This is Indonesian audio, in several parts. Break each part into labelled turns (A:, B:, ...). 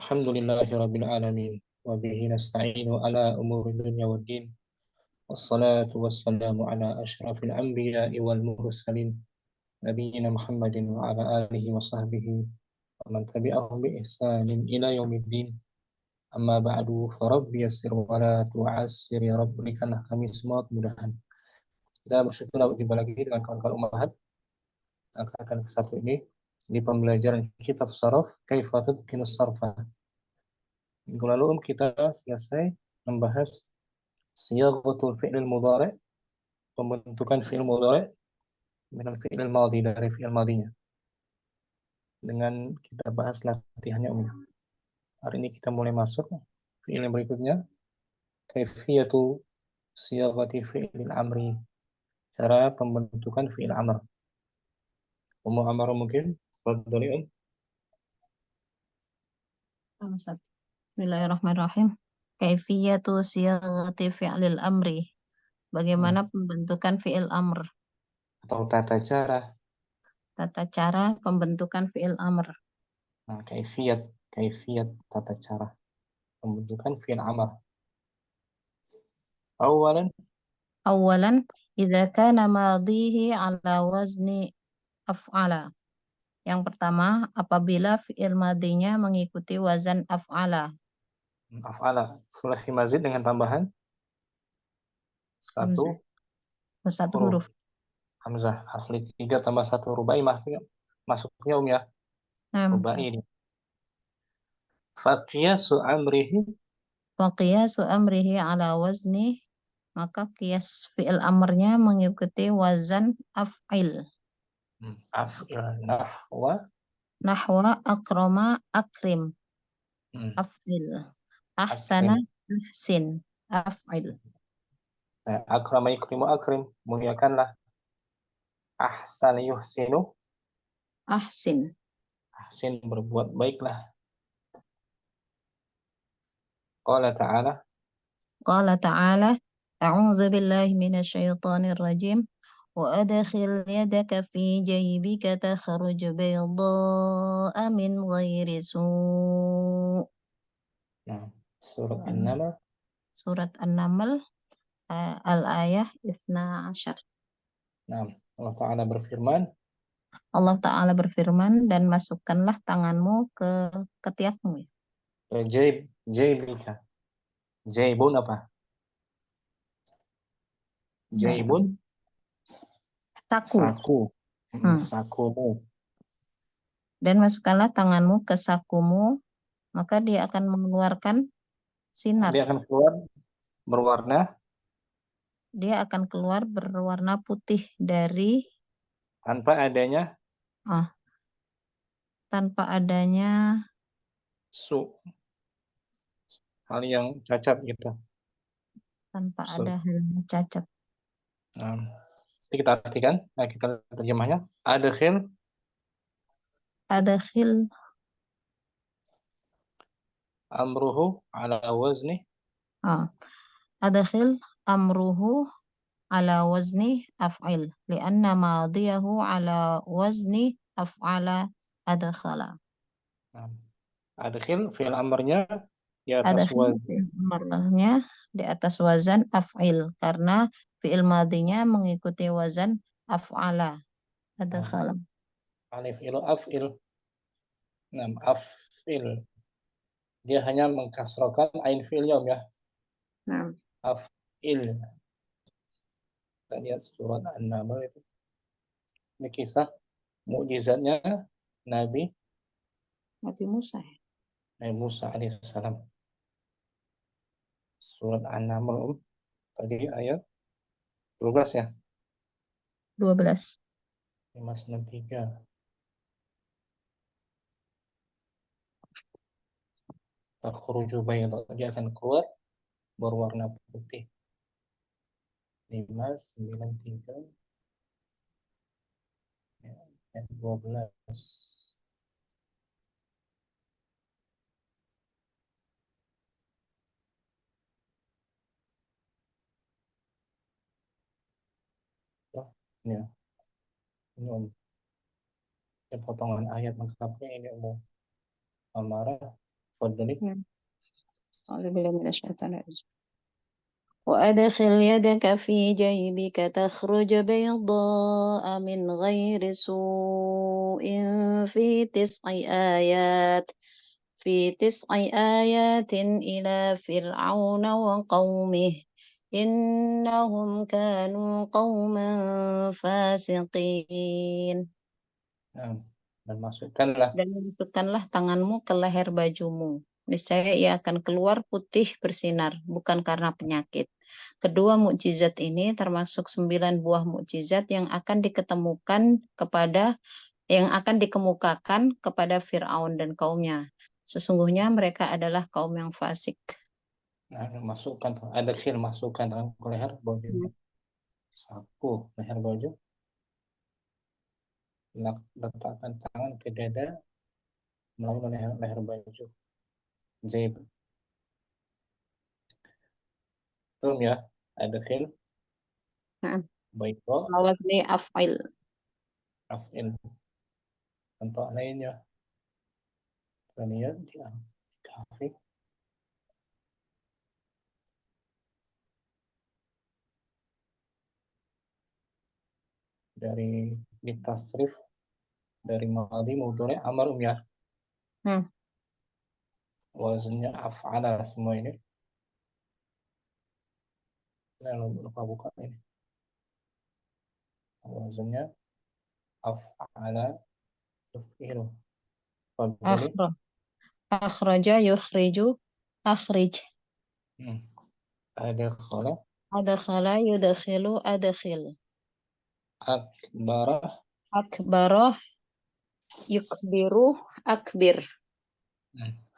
A: Alhamdulillahi Rabbil Alamin wa bihi nasta'inu ala umuri dunya wad din wassalatu wassalamu ala ashrafil anbiya'i wal mursalin nabiyyina Muhammadin wa ala alihi wa sahbihi wa man tabi'ahum bi ihsanin ila yaumiddin amma ba'du fa rabbi yassir wa la tu'assir ya Rabb, berikanlah kami semua kemudahan. Kita bersyukur berjumpa lagi dengan kawan-kawan Ummahat angkatan ke-1 ini di pembelajaran kitab Saraf Kaifa Tudkinus Sarfa. Minggu lalu kita selesai membahas siyaghatul fi'il mudhari', pembentukan fi'il mudhari' dengan fi'il madhi, dari fi'il madhinya. Dengan kita bahas latihannya umumnya. Hari ini kita mulai masuk fi'il yang berikutnya, kaifiyatu siyaghati fi'il amri, cara pembentukan fi'il amr. Ummu amr mungkin fadhali
B: Bismillahirrahmanirrahim. Kaifiyatu siyaghati fi'lil amri. Bagaimana pembentukan fi'il amr?
A: atau tata cara.
B: Tata cara pembentukan fi'il amr.
A: Nah, kaifiyat tata cara pembentukan fi'il amr.
B: Awalan, idza kana madhihi ala wazni af'ala. Yang pertama, apabila fi'il madhinya mengikuti wazan af'ala.
A: Af'ala, sulasi mazid dengan tambahan satu
B: huruf.
A: Hamzah asli 3 tambah 1 rubai masuknya ya. Rubai ini. Faqiyasu amrihi.
B: Faqiyasu amrihi ala wazni, maka qiyas fi'il amrnya mengikuti wazan af'il.
A: Af'il
B: Nahwa akroma akrim. Af'il. Ahsana ahsin. Af'il.
A: Akrama yukrimu akrim, muliakanlah. Ahsan yuhsinu.
B: Ahsin.
A: Ahsin, berbuat baiklah. Qala ta'ala.
B: Qala ta'ala, a'udzu billahi minasyaitonir rajim. Wa adkhil yadaka fi jaybika takhruj bayda'a min ghairi su'.
A: Nah, surat An-Naml.
B: Surat An-Naml al-ayah 12.
A: Nah, Allah Ta'ala berfirman.
B: Allah Ta'ala berfirman, dan masukkanlah tanganmu ke ketiakmu.
A: Jaybika. Jaybun apa? Jaybun. Saku. Sakumu.
B: Dan masukkanlah tanganmu ke sakumu, maka dia akan mengeluarkan sinar.
A: Dia akan keluar berwarna.
B: Dia akan keluar berwarna putih dari
A: tanpa adanya hal yang cacat gitu.
B: Tanpa ada hal yang cacat.
A: Nah, kita artikan, kita terjemahnya. Adkhil amruhu ala wazni.
B: Adkhil amruhu ala wazni af'il, lianna madhiyahu ala wazni af'ala adkhala.
A: Adkhil fi'il amrnya di atas
B: wazan af'il, karena fi'il madhinya mengikuti wazan af'ala adkhala.
A: Alif ilu af'il. Af'il. Dia hanya mengkasrokan ain fi'il ya. Af'il. Kita lihat surat An-Naml itu. Ini kisah mukjizatnya Nabi Musa. Nabi Musa alaihissalam. Surat An-Naml tadi ayat 12 ya.
B: 12.
A: 563. Takhruju bayda, dia akan keluar berwarna putih. 593 ayat 12. Ini potongan ayat lengkapnya ini umum. Amarah Fadli.
B: أعوذ بالله من الشيطان الرجيم. وأدخل يدك في جيبك تخرج بيضاء من غير سوء في تسع آيات في تسع آيات إلى فرعون وقومه إنهم كانوا قوما فاسقين.
A: Nah, dan masukkanlah.
B: Dan masukkanlah tanganmu ke leher bajumu. Niscaya ia akan keluar putih bersinar, bukan karena penyakit. Kedua mukjizat ini termasuk 9 buah mukjizat yang akan dikemukakan kepada Fir'aun dan kaumnya. Sesungguhnya mereka adalah kaum yang fasik.
A: Nah, masukkan, ada khil, masukkan tangan ke leher baju. Sapu leher baju. Letakkan tangan ke dada melalui leher baju. Zaib. Belum ya? Ada khil. Baiklah.
B: Wazni af'il.
A: Af'il. Contoh lainnya. Kemudian di kafe. Dari ditasrif dari madhi mudhari amar ya. Wazannya af'ala semua ini. Nah, lupa buka ini. Wazannya af'ala tuf'ilu. Fadli.
B: Akhraja yukhriju akhrij.
A: Adkhala.
B: Adkhala yudkhilu adkhil.
A: Akbara.
B: Akbara yukbiru akbir.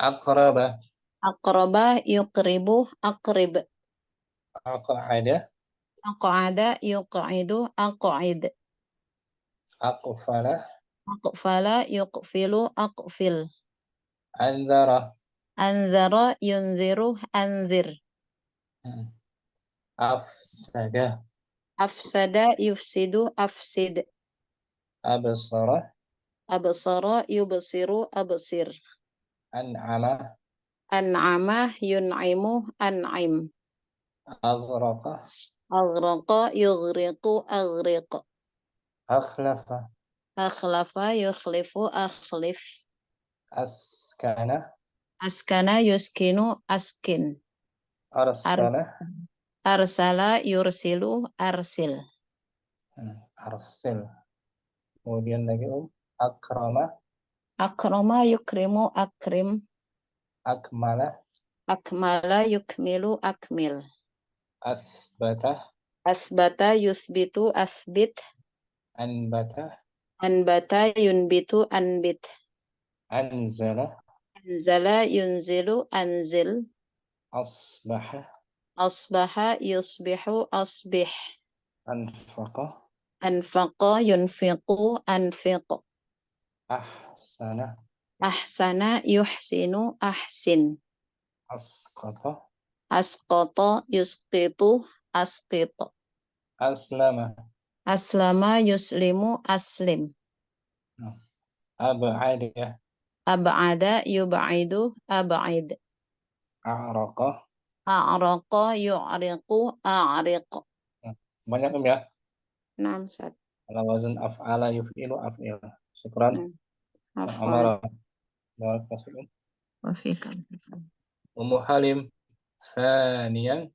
A: Aqraba.
B: Aqraba yuqribu aqrib.
A: Aq'ada.
B: Aq'ada yuq'idu aq'id.
A: Aqfala.
B: Aqfala yuqfilu aqfil.
A: Anzara.
B: Anzara yunziru anzir.
A: Afsada.
B: Afsada yufsidu afsid.
A: Absara.
B: Absara yubsiru absir.
A: An'ama.
B: An'ama yun'imu an'im.
A: Aghraqa.
B: Aghraqa yughriqu aghriq.
A: Akhlafa.
B: Akhlafa yukhlifu akhlif.
A: Askana.
B: Askana yuskinu askin.
A: Arsala.
B: Arsala yursilu arsil.
A: Arsil. Kemudian lagi akrama.
B: Akrama yukrimu akrim.
A: Akmala.
B: Akmala yukmilu akmil.
A: Asbata.
B: Asbata yusbitu asbit.
A: Anbata.
B: Anbata yunbitu anbit.
A: Anzala.
B: Anzala yunzilu anzil.
A: Asbaha.
B: Asbaha yusbihu asbih.
A: Anfaqa.
B: Anfaqa yunfiqu anfiq.
A: Ahsana.
B: Ahsana yuhsinu ahsin.
A: Asqata.
B: Asqata yusqitu asqit.
A: Aslama.
B: Aslama yuslimu aslim.
A: Ab'ada.
B: Ab'ada yub'idu ab'id.
A: A'raqa.
B: A'raqa yu'riqu a'riq.
A: Banyak ya.
B: 6 Sat.
A: Ala wazan af'ala yuf'ilu af'il. Syukran.
B: Hafal.
A: Amara. Barakallahu.
B: Wafiqan.
A: Ummu Halim. Thaniyan.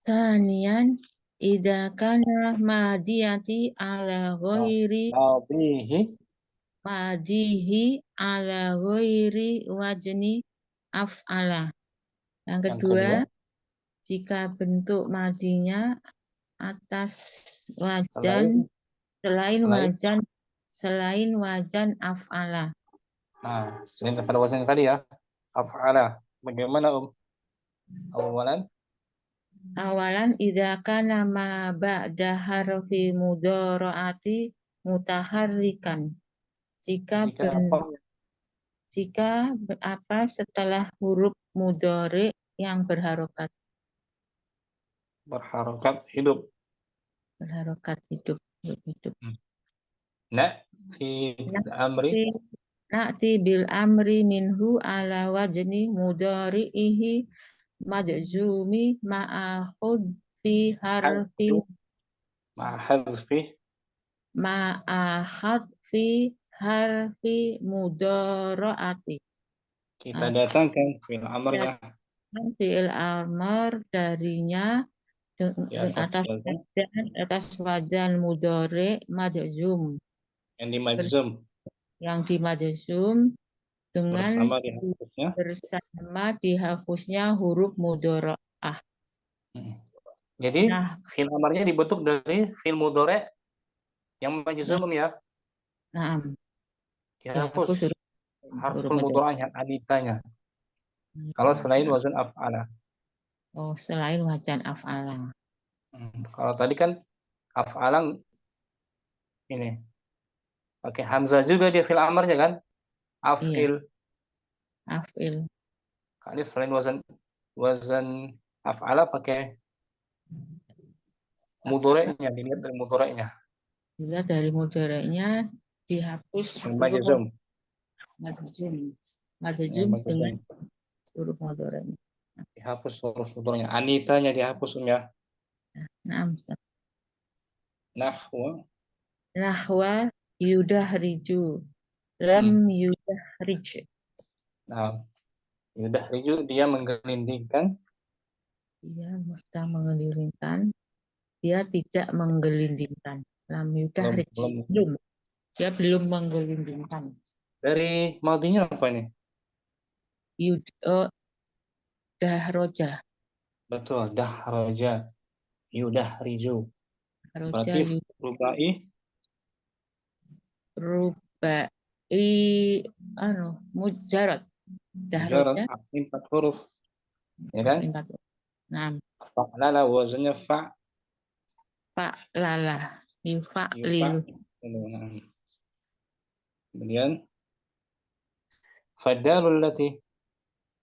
B: Thaniyan idza kana madiyati ala ghairi
A: Madihi.
B: madihi ala ghairi wajni af'ala. Yang kedua, jika bentuk madinya atas wajan selain wajan af'ala.
A: Nah, selain pada wajan tadi ya. Af'ala. Bagaimana Awalan
B: Awalan kana ma ba'da harfi mudharaati mutaharrikan. Jika apa setelah huruf mudhari yang berharokat.
A: Hidup.
B: Berharokat hidup.
A: Nah, fi amri.
B: na'ti bil amri minhu ala wajni mudhari'ihi majzumi ma'akhud fi harfi
A: Mahadfi.
B: ma'akhad fi harfi mudhara'ati.
A: Kita datangkan fi'il amarnya
B: Fi'il amar darinya
A: di atas wazan
B: atas wajan mudhari majzum
A: yang dimajzum
B: yang dimajzum dengan
A: bersama dihapusnya.
B: bersama dihapusnya huruf mudhara'ah.
A: Jadi
B: Nah,
A: fi'il amarnya dibentuk dari fi'il mudhari yang majzum ya.
B: nah, dihapus
A: Dihapus
B: huruf
A: harful
B: mudhari'.
A: mudharanya, aditanya. Kalau selain wazan af'ala.
B: Oh, selain wajan af'ala.
A: Kalau tadi kan af'ala ini pakai hamzah juga dia fi'il amarnya kan?
B: Iya,
A: Af'il.
B: af'il.
A: Kali selain wazan af'ala pakai mudhari'nya, dilihat dari mudhari'nya.
B: Dilihat dari mudhari'nya dihapus huruf
A: Majzum.
B: majzum.
A: Ya,
B: Majzum dengan
A: majzum.
B: huruf mudhari'nya.
A: Dihapus huruf mudhari'nya. Anitanya dihapus ya.
B: Nah,
A: Nahwa.
B: nahwa yudahriju. Lam yudahrij.
A: Nah, yudah riju dia menggelindingkan.
B: Dia mesti mengelilingkan. Dia tidak menggelindingkan. Lam yudahrij.
A: Belum.
B: Belum. Dia belum menggelindingkan.
A: Dari madinya apa ini?
B: Yud, dahroja.
A: Betul, dahraja. Yudah riju.
B: Roja
A: Berarti rubai
B: rubai mujarad.
A: mujarad
B: Dahroja.
A: 4 huruf. Ya kan?
B: 6.
A: Fa'lala wazannya fa'
B: Pak lala. Yufa
A: yufa'.
B: lilu.
A: Kemudian fadalul lati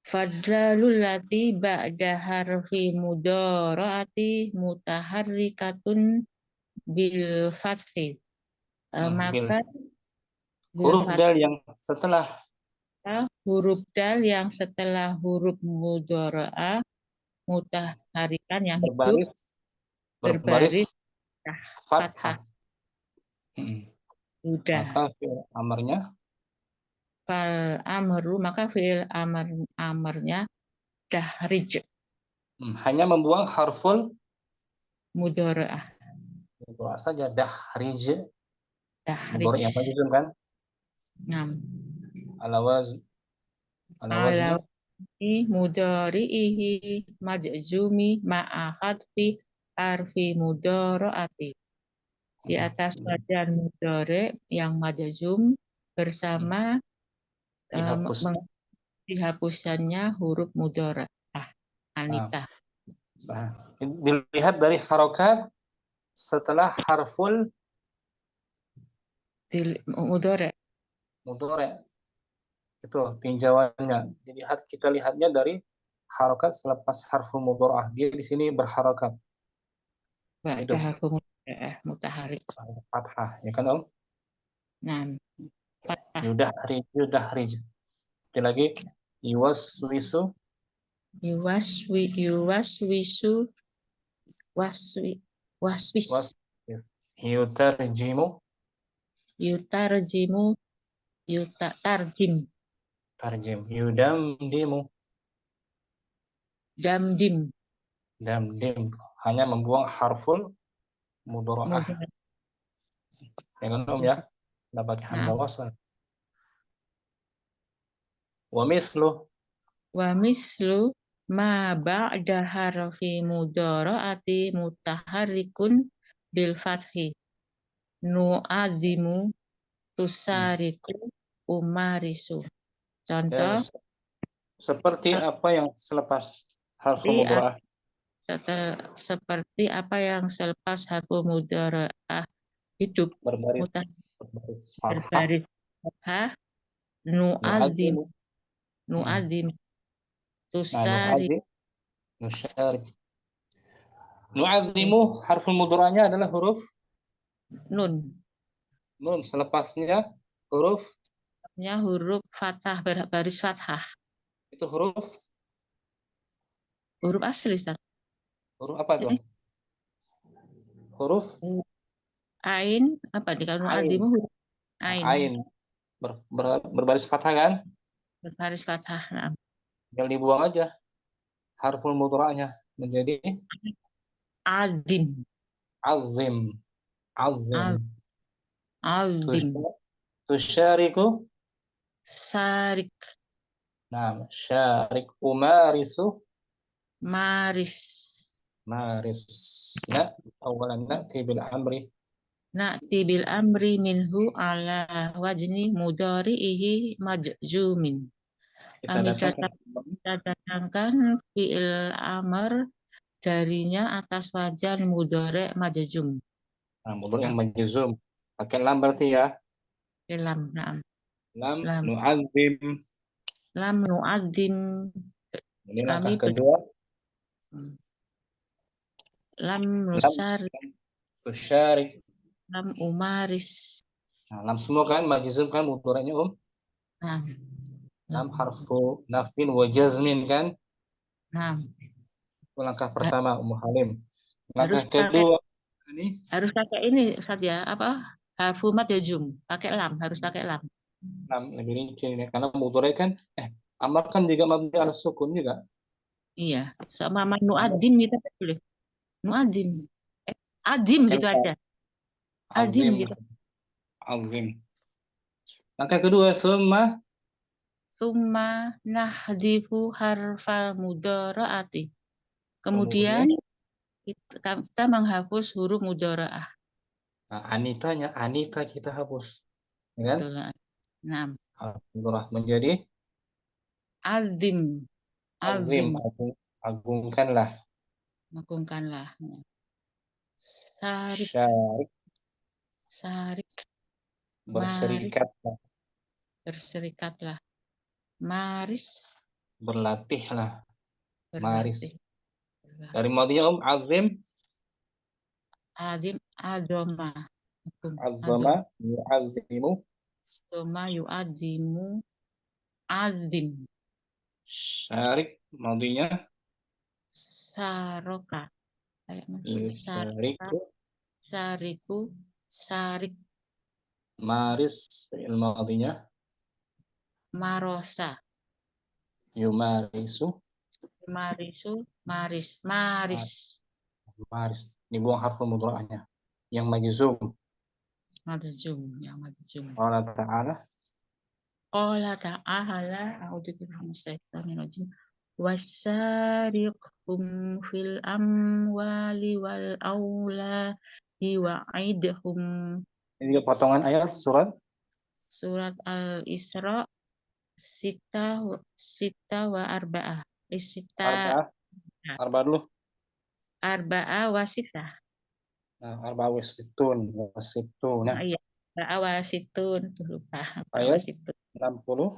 B: Fadlalul lati ba'da harfi mudhara'ati mutaharrikatun bil fathi.
A: bil
B: Maka bil
A: huruf dal yang setelah
B: huruf dal yang setelah huruf mudhara'ah mutaharikan yang hidup
A: berbaris
B: berbaris
A: fathah.
B: fathah. Sudah.
A: Maka fi'il amarnya
B: Fal amru maka fi'il amarnya dahrij
A: hanya membuang harful
B: mudhara'ah.
A: mudhari saja dahrij.
B: Dahrij.
A: Mudhari yang majzum kan?
B: 6.
A: Ala wazni
B: Mudhari'ihi majzumi ma'ahad fi harfi mudhara'ati. Di atas wajan mudhari yang majzum bersama
A: dihapus.
B: dihapusannya huruf mudhara'ah. Anita.
A: Nah, dilihat dari harokat setelah harful
B: Mudhari.
A: mudhari itu tinjauannya. Jadi kita lihatnya dari harokat selepas harful mudharah. Dia di sini berharokat.
B: Ba'da harfu mutaharik.
A: Fathah, ya kan Om?
B: Nah, fathah.
A: Yudah rij. Sekali lagi yuwaswisu
B: Yuwaswisu waswis.
A: yutarjimu
B: Yutarjimu tarjim.
A: tarjim yudamdimu
B: Damdim.
A: damdim hanya membuang harful mudharaah. Ya kan Om ya? Tidak pakai hamzah wasl. Wa
B: mislu ma ba'da harfi mudhara'ati mutaharrikun bil fathi. Nu'azimu tusariku umarisu. Contoh
A: seperti apa yang selepas harful mudharaah?
B: Seperti apa yang selepas harfu mudhara'ah hidup
A: Berbaris
B: berbaris fathah nu'azim tusari
A: nu'azimu harful mudhara'nya adalah huruf
B: nun
A: nun, selepasnya huruf
B: Ya, huruf fathah, baris fathah.
A: Itu huruf
B: Huruf asli, Ustaz.
A: huruf apa tuh?
B: Eh,
A: Huruf
B: ain, apa nih? Kalau
A: ain.
B: adimu huruf
A: Nah,
B: ain.
A: ain berbaris fathah kan?
B: Baris fathah. Nah.
A: Tinggal dibuang aja harful mudora'nya menjadi
B: Adim.
A: azim. Azim.
B: Al- Aldim.
A: Tush- Tusyariku.
B: Sarik.
A: Nah, syarik umarisu.
B: Maris.
A: Maris. Na, awalan na'ti bil amri.
B: Na'ti bil amri minhu ala wajni mudari'ihi majzumin.
A: Kita
B: Kami
A: datangkan.
B: kita datangkan fi'il amr darinya atas wajan mudore majzum.
A: Nah, mudor
B: Nah,
A: yang majzum. Pakai lam berarti ya.
B: lam, nah,
A: Lam
B: lam,
A: nu'adzim.
B: lam nu'adim.
A: Ini
B: Kami
A: langkah kedua.
B: lam
A: Lam
B: nusar,
A: tusyarik.
B: lam umaris.
A: Nah, lam semua kan majzum kan mudoranya
B: Nah,
A: Lam
B: lam,
A: harfu nafin wa jazmin kan.
B: nah,
A: Itu langkah pertama Halim.
B: harus
A: Langkah
B: pakai
A: kedua ini
B: ini Ustaz ya, apa? Harfu majzum, pakai lam, harus pakai lam.
A: lam lebih rinci ini karena mudoranya kan amar kan juga mabni ala sukun juga.
B: Iya, sama nu'adim kita boleh. Nu'adim. Adim
A: Pakai
B: gitu
A: lam.
B: aja. Adim
A: Azim.
B: gitu.
A: Azim. Langkah kedua summa.
B: Tsumma nahdifu harfal mudhara'ati. Kemudian
A: Kemudian
B: kita menghapus huruf mudhara'ah.
A: nah, Anitanya Anita kita hapus ya kan.
B: Betul. Nah,
A: Alhamdulillah menjadi
B: azim,
A: azim.
B: azim,
A: Agungkanlah.
B: agungkanlah. Sarik,
A: Syarik.
B: sarik, mari,
A: Berserikatlah.
B: berserikatlah. Maris,
A: Berlatihlah. Maris.
B: berlatih. Berlatih.
A: Dari madinya azim.
B: Adim, adoma.
A: Azama
B: Adom,
A: yu'azimu.
B: adoma yu'adimu, adim.
A: Syarik madinya
B: Saroka. Kayak gitu. Saroka,
A: yusariku.
B: sariku, sarik,
A: Maris fi'il madinya
B: marosa.
A: yumarisu.
B: Marisu, maris, maris.
A: Maris dibuang harfu mudhari'nya yang majzum.
B: Madzum, ya madzum.
A: Allah Ta'ala
B: Qala ta'ala, a'udzubillahi minasyaitonir rajim. Wasariqhum fil amwali wal auladi wa'idhum.
A: ini juga potongan ayat surat
B: Surat Al-Isra sita wa arba'ah. Sita
A: Arba'ah. Arba'ah dulu.
B: arba'ah wa sita.
A: Nah, Arba'ah wasitun wasitun. Nah,
B: Nah, iya. Arba'ah wa situn. Tuh, lupa. Arba'ah wa
A: ayat
B: situn.
A: 60.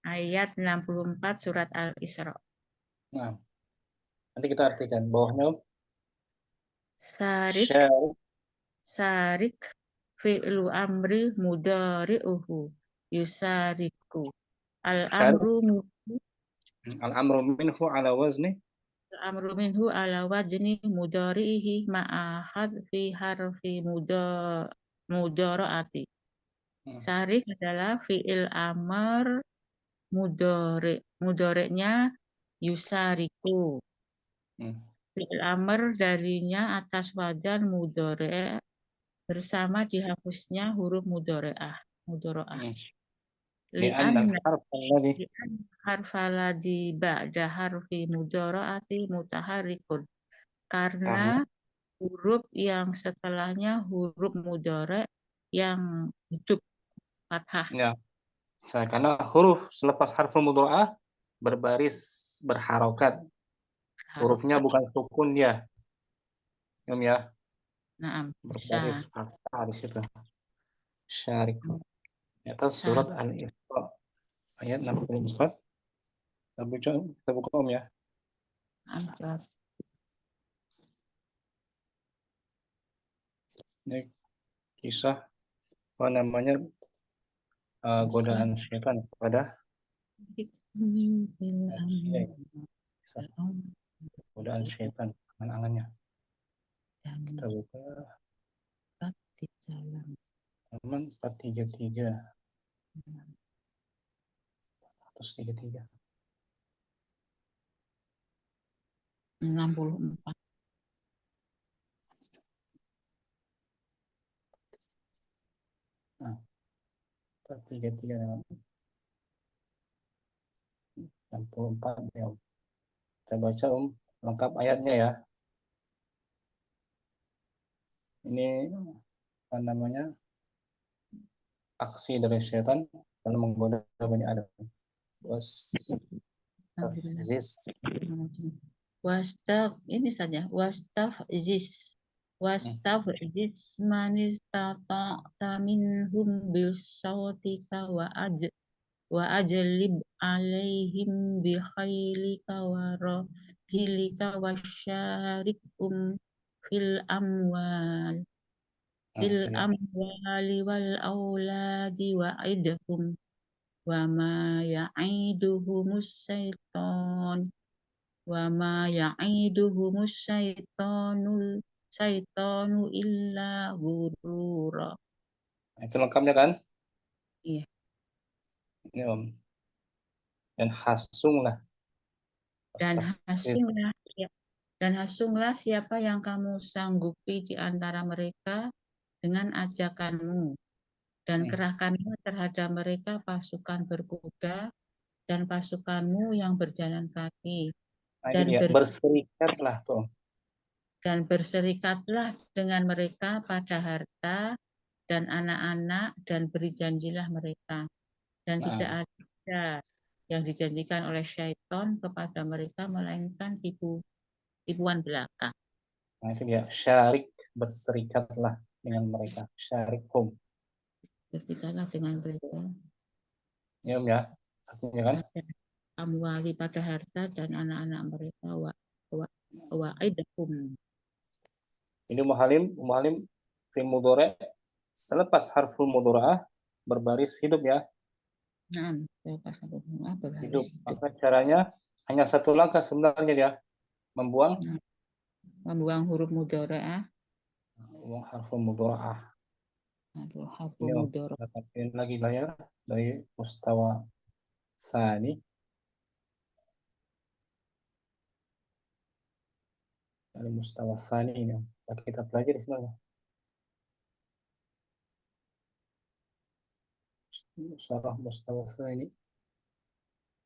B: Ayat 64 surat Al-Isra.
A: Nah, nanti kita artikan bawahnya
B: Sarik,
A: syarik.
B: sarik, fi'lu amri mudari'uhu. Yusariku.
A: Syarik
B: Al-amru
A: al-amru minhu ala wazni
B: amru minhu ala wajni mudari'ihi ma'ahad fi harfi mudora'ati.
A: hmm.
B: Sarik adalah fi'il amr mudore. Mudoreknya yusariku.
A: Hmm.
B: Fi'il amr darinya atas wajan mudore bersama dihapusnya huruf mudhore'ah. Mudhoro'ah.
A: Hmm. Li'anna
B: Li'anna
A: al-harf alladhi
B: harfaladi ba'da harfi mudhoro'ati mutaharikun. Karena
A: karena
B: huruf yang setelahnya huruf mudhore yang hidup fathah.
A: ya karena huruf selepas harful mudhari'ah berbaris berharokat. Hurufnya
B: Harokat.
A: bukan sukun dia. Ya,
B: Naam.
A: berbaris fathah di situ. Syarik. Ternyata
B: Sa.
A: surat Al-Isra ayat 64. Kita buka Om ya.
B: Sa.
A: Ini kisah apa namanya godaan syaitan kepada manusia ya. Bisa. Godaan syaitan angan-angannya. Kita buka halaman 433 133
B: 64.
A: Nah, 433 64 ya. Kita baca lengkap ayatnya ya. Ini apa namanya? Aksi dari syaitan dalam menggoda Bani Adam.
B: Ini saja wastafziz man istata'ta minhum bisautika wa ajlib alaihim bi khailika wa rajilika wasyarikum fil amwal wal auladi wa idhum wa ma ya'iduhumus syaitanu illa ghurura.
A: Itu lengkapnya kan?
B: Iya.
A: Ini Om. Dan hasunglah.
B: Dan hasunglah siapa yang kamu sanggupi di antara mereka dengan ajakanmu, dan kerahkanlah terhadap mereka pasukan berkuda dan pasukanmu yang berjalan kaki,
A: Nah,
B: dan
A: dia berserikatlah tuh.
B: Dan berserikatlah dengan mereka pada harta dan anak-anak, dan beri janjilah mereka. Dan tidak ada yang dijanjikan oleh syaitan kepada mereka melainkan tipuan belaka.
A: Nah, itu dia syarik, berserikatlah dengan mereka. Syarikhum.
B: Berserikatlah dengan mereka.
A: Ya, Om ya. Artinya kan?
B: Amwali pada harta dan anak-anak mereka wa idhum.
A: Ini muhalim fi'il mudhari' selepas harful mudhara'ah berbaris hidup ya.
B: Nah, selepas harful mudhara'ah berbaris
A: hidup.
B: hidup.
A: Maka caranya hanya satu langkah sebenarnya dia, membuang
B: huruf mudhara'ah.
A: Membuang harful mudhara'ah.
B: Harful mudhara'ah.
A: Ini lagi lah ya dari mustawa Sani. Dari mustawa Sani ini kita pelajari sebenarnya. Syarah mustawa Sani.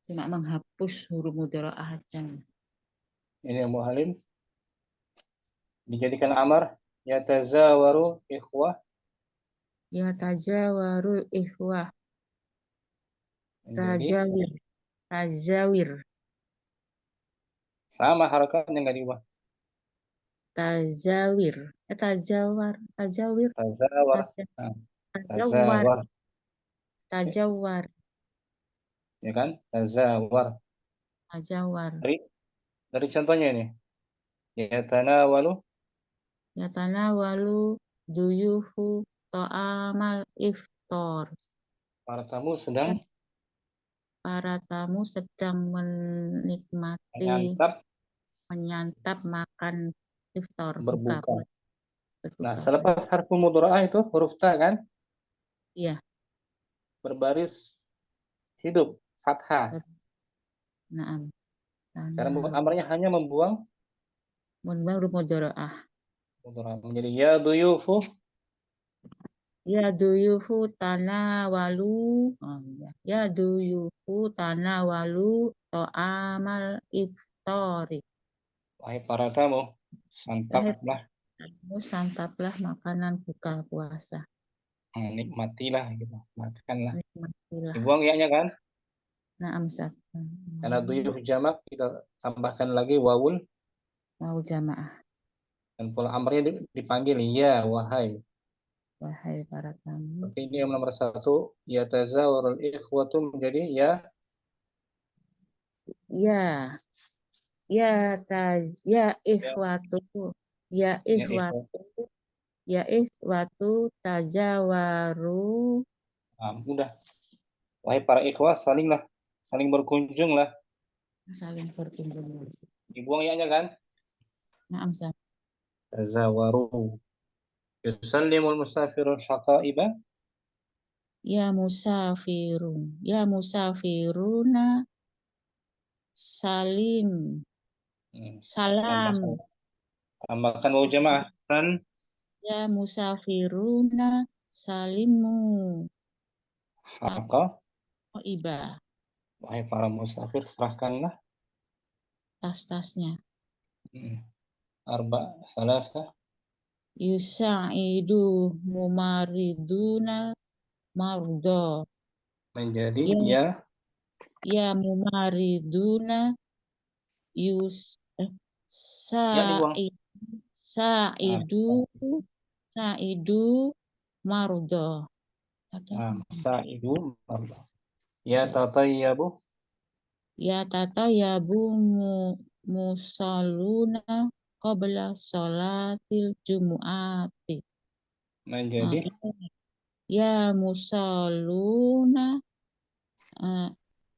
B: Cuma menghapus huruf mudhara'ah aja.
A: Ini yang muhalim dijadikan amar yatazawaru ikhwah.
B: Yatazawaru ikhwah. Tajawir.
A: Sama harakatnya nggak diubah.
B: Tajawir. Tajawar.
A: Ya kan? Tazawar. Dari contohnya ini. Yatanawalu
B: duyuhu ta'amal iftar.
A: Para tamu sedang
B: menikmati menyantap makan iftar,
A: berbuka.
B: berbuka.
A: Nah, selepas harfu mudhara'ah itu huruf ta kan?
B: Iya.
A: Berbaris hidup, fathah.
B: Naam.
A: Cara membuat amarnya hanya membuang
B: huruf mudhara'ah.
A: Menjadi ya duyufu.
B: Ya duyufu tanawalu. Ya duyufu tanawalu ta'amal iftari.
A: Wahai para tamu,
B: santaplah makanan buka puasa.
A: Nikmatilah gitu, makanlah.
B: Nikmatilah.
A: Dibuang ya-nya kan?
B: Naam.
A: Karena duyuf jamak kita tambahkan lagi wawul
B: jamaah.
A: Dan pola amarnya dipanggil ya wahai.
B: Wahai para tamu.
A: Oke, ini yang nomor 1 ya tazawarul ikhwatu menjadi ya ikhwatu.
B: Ya ikhwatu tajawaru.
A: Mudah. Wahai para ikhwah, saling berkunjunglah.
B: Saling berkunjung.
A: Dibuang ya-nya kan?
B: Naam, Ustaz.
A: Tazawaru. Yusallimul musafirul haqaiba.
B: Ya musafiruna salim. Salam.
A: Tambahkan wau jamaah kan?
B: Ya musafiruna salimu.
A: Haqa.
B: Iba.
A: Wahai para musafir, serahkanlah
B: Tas-tasnya.
A: Arba salasa.
B: Yusa'idu mumariduna mardo.
A: Menjadi
B: Ya,
A: ya
B: mumariduna yus
A: ya dibuang.
B: sa'idu sa'idu mardo.
A: Sa'idu marba. Ya tatayyabu.
B: Ya tata ya bu musaluna qabla sholatil jumu'ati.
A: Menjadi
B: Ya musaluna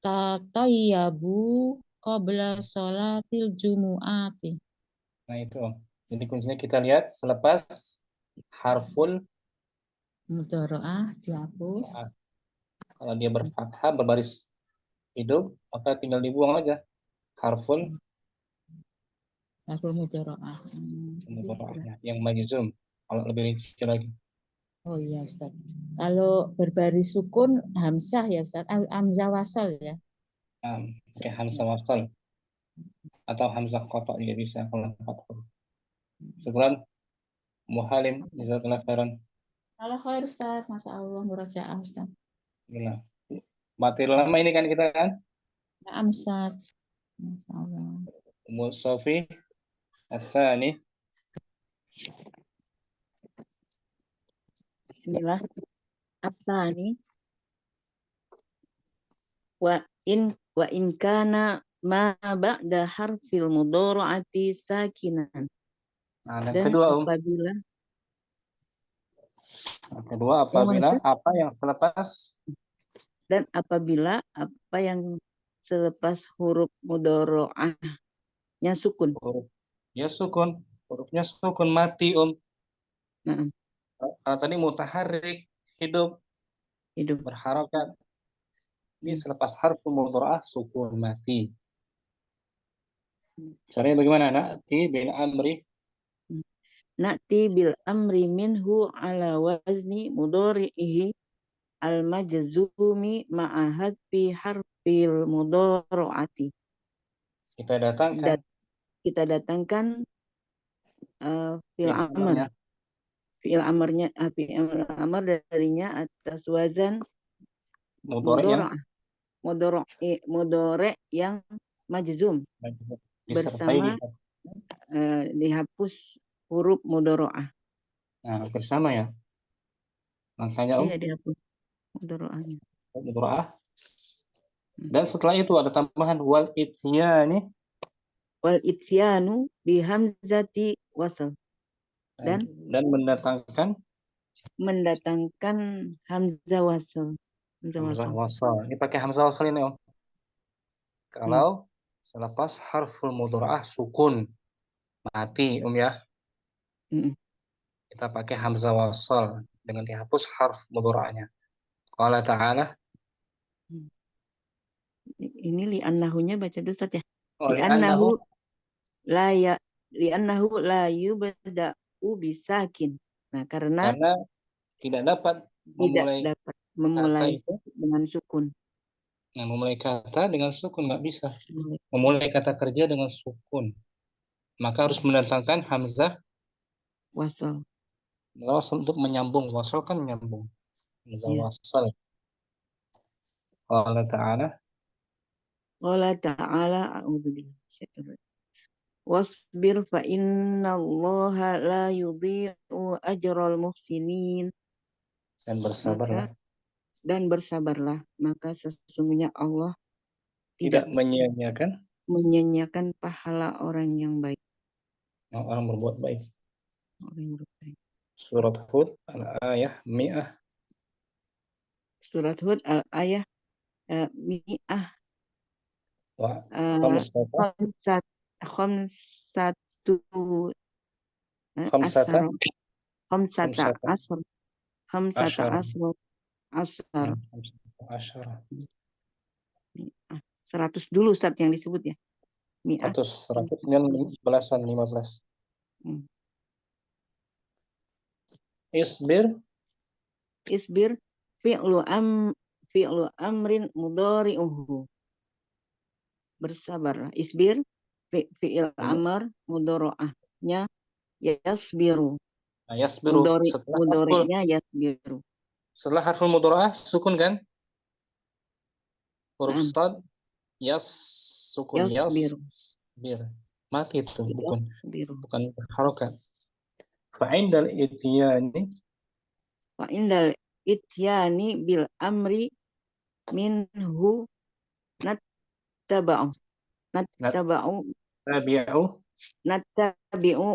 B: tatayyabu qabla sholatil jumu'ati.
A: nah itu. Jadi kuncinya kita lihat selepas harful
B: Mudharaah dihapus.
A: kalau dia berfathah berbaris hidup maka tinggal dibuang aja harful
B: Mudharaah.
A: mudharaahnya yang majzum. Kalau lebih rinci lagi.
B: Oh iya Ustaz. Kalau berbaris sukun hamzah ya Ustaz. Hamzah wasal ya.
A: Pakai hamzah wasal atau hamzah qata juga bisa kalau 4 huruf. Syukran Muhalim jazakallahu khairan.
B: Kalau khair Ustaz, Masya Allah, murajaah Ustaz.
A: Nah, materi lama ini kan kita kan
B: Ya Ustaz. Masya Allah.
A: Musafi Asani.
B: Bismillah. Apa nih? Wa in kana ma ba'da harfil mudhara'ati sakinan.
A: Nah, dan
B: Dan
A: kedua
B: apabila
A: apa yang selepas
B: apa yang selepas huruf mudhara'ahnya sukun.
A: ya sukun, hurufnya sukun mati
B: Nah,
A: Kalau tadi mutaharrik hidup berharakat. Ini selepas harfu mudhara'ah sukun mati. Caranya bagaimana?
B: Na'ti bil amri minhu ala wazni mudhari'ihi al majzumi ma'ahad fi harfil mudhara'ati. Kita datangkan fi'il amr darinya atas wazan mudhari' yang majzum bersama dihapus huruf mudhara'ah.
A: Nah, bersama ya. Makanya
B: Iya, dihapus mudhara'ahnya.
A: mudhara'ah. Dan setelah itu ada tambahan wal
B: ityanu bihamzati wasal. Dan mendatangkan hamzah wasal.
A: Hamzah wasal. Ini pakai hamzah wasal ini kalau selepas harful mudhara'ah sukun mati ya. Kita pakai hamzah wasal dengan dihapus harf mudhara'ahnya. Qala ta'ala.
B: Ini li'annahunya baca dulu Ustaz ya.
A: Li'annahu
B: la yubda'u bisakin. Nah, karena
A: tidak dapat
B: memulai dengan sukun.
A: Nah, memulai kata dengan sukun nggak bisa. Memulai kata kerja dengan sukun. Maka harus mendatangkan hamzah
B: wasal.
A: Wasal untuk menyambung. Wasal kan menyambung. Hamzah wasal. Allah Ta'ala.
B: Wasbir fa innallaha la yudhi'u ajral muhsinin. Dan bersabarlah, maka sesungguhnya Allah tidak menyia-nyiakan pahala orang yang baik.
A: Orang berbuat baik. Surat Hud al-ayah mi'ah.
B: Surat Hud al-ayah mi'ah
A: Wa khamsata
B: khamsatu
A: khamsata
B: asar khamsata
A: khamsata
B: asar khamsata
A: asyara.
B: asar
A: Khamsata asyara.
B: mi'ah. 100 dulu Ustaz yang disebut ya. Mi'ah.
A: 100 kemudian belasan 15.
B: Hmm.
A: Isbir
B: Isbir fi'lu amrin mudhari'uhu. Bersabar. Isbir fi'il amr mudhari'ahnya yasbiru.
A: yasbiru
B: Mudhari'nya yasbiru.
A: setelah harful mudhari'ah sukun kan? Huruf
B: Naam.
A: sad sukun
B: Yasbiru.
A: bir mati itu
B: Yasbiru.
A: bukan harokat. Fa'indal ityani
B: Wa indal ityani bil amri minhu nattaba'u
A: tabi'u.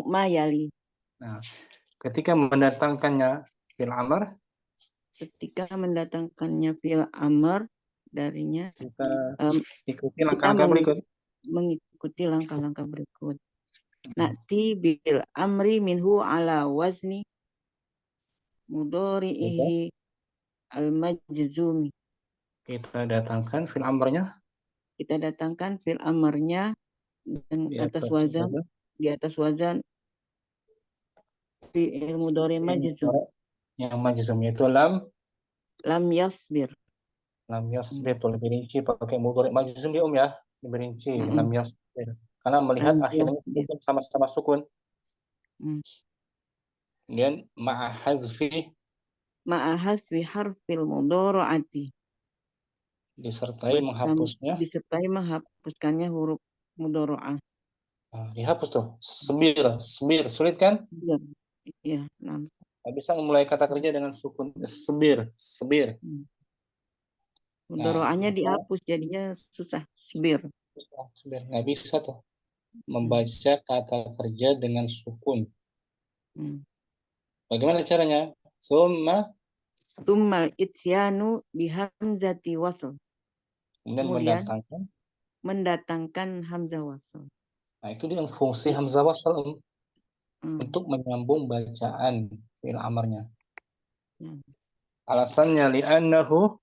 B: ma yali.
A: Nah, ketika mendatangkannya fil amr,
B: Ketika mendatangkannya fil amr darinya
A: kita ikuti
B: kita
A: langkah-langkah berikut.
B: mengikuti langkah-langkah berikut. Na'ti bil amri minhu ala wazni mudhari'ihi al-majzumi.
A: Kita datangkan fil amrnya
B: Kita datangkan fil amarnya
A: di
B: di atas wazan fi'il mudhari majzum.
A: yang majzum yaitu
B: Lam yasbir.
A: lam yasbir. Tuh lebih rinci pakai mudhari majzum ya ya, lebih rinci lam yasbir karena melihat
B: Lam
A: akhirnya
B: yasbir.
A: sama-sama sukun.
B: Hmm.
A: Kemudian ma'a hazfi
B: harfil mudhari'ati.
A: disertai
B: menghapuskannya huruf mudhari'ah.
A: Nah, dihapus tuh. Semir. Sulit kan?
B: Iya.
A: Nggak bisa memulai kata kerja dengan sukun. Semir.
B: Mudhari'ahnya dihapus, jadinya susah. Sbir.
A: Nggak bisa tuh. Membaca kata kerja dengan sukun. Bagaimana caranya?
B: Summa ityanu bihamzati wasl.
A: Kemudian
B: mendatangkan hamzah wasl.
A: Nah, itu dia fungsi hamzah wasl untuk menyambung bacaan fi'il amarnya. Alasannya
B: li'annahu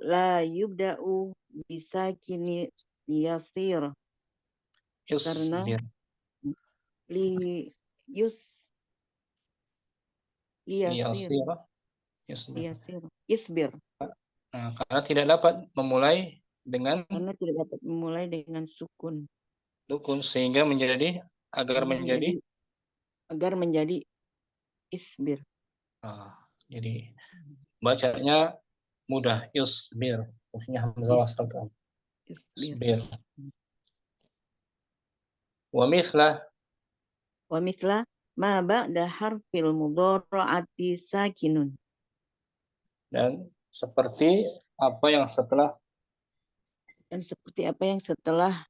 B: la yubda'u bisakini yasir. Karena isbir.
A: Nah, karena tidak dapat memulai dengan
B: sukun.
A: Sehingga
B: agar menjadi isbir.
A: Jadi bacanya mudah, isbir. Fungsinya hamzah wasl. Isbir. Wa
B: mithla ma ba'da harfil mudhari'ati sakinun.
A: Dan seperti apa yang setelah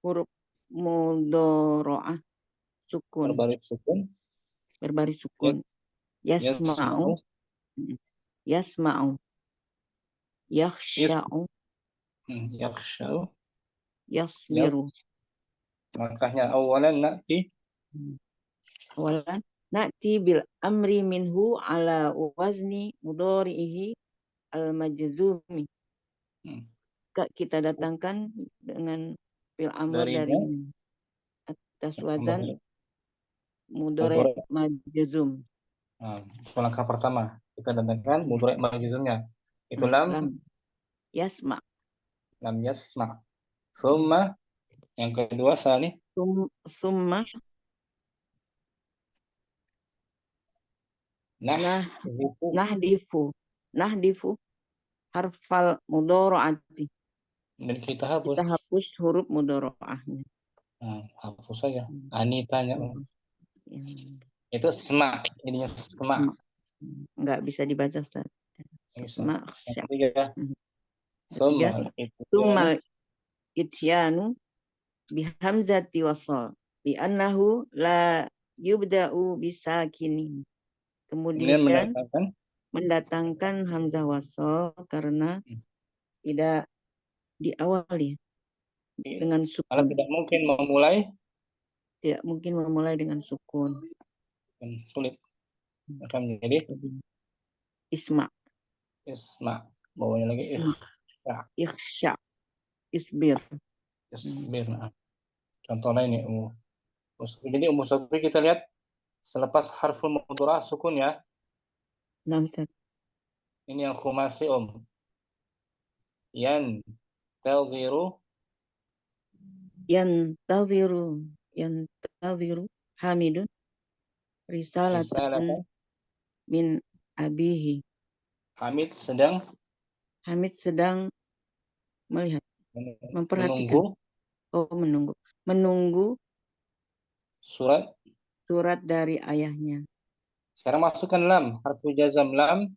B: huruf mudhari'ah sukun. Berbaris sukun. Yasma'u. Yakhsha'u. Yasbiru.
A: Langkahnya awalan
B: na'ti bil amri minhu ala wazni mudhari'ihi al-majzumi. Kita datangkan dengan fil amr dari atas wazan mudhari' majzum.
A: Langkah pertama kita datangkan mudhari' majzumnya. Itu lam
B: yasma.
A: Summa yang kedua salih.
B: Summa nahdifu harfal mudhari'ati.
A: Dan kita
B: hapus huruf mudhari'ahnya.
A: Hapus saja. Anitanya. Itu sma. Ininya sma.
B: Enggak bisa dibaca Ustaz. Sma. Summa ityanu bihamzati wasal li'annahu la yubda'u bisakini. Kemudian mendatangkan hamzah wasal karena tidak diawali dengan
A: Kalau
B: sukun.
A: tidak mungkin memulai,
B: Tidak mungkin memulai dengan sukun.
A: sulit. Akan menjadi
B: Isma.
A: isma. Bawahnya lagi
B: Isma. Ikhsya. Isbir.
A: isbir. Nah, contoh lain ya. Jadi Sofi kita lihat selepas harful mudhari sukun ya.
B: Nah, Ustaz.
A: Ini yang khumasi Yan tadhiru
B: Yantaziru Hamidun risalatan min abihi.
A: Hamid sedang
B: Hamid sedang melihat, memperhatikan.
A: menunggu
B: Menunggu
A: surat
B: dari ayahnya.
A: Sekarang masukkan lam, harfu jazam lam.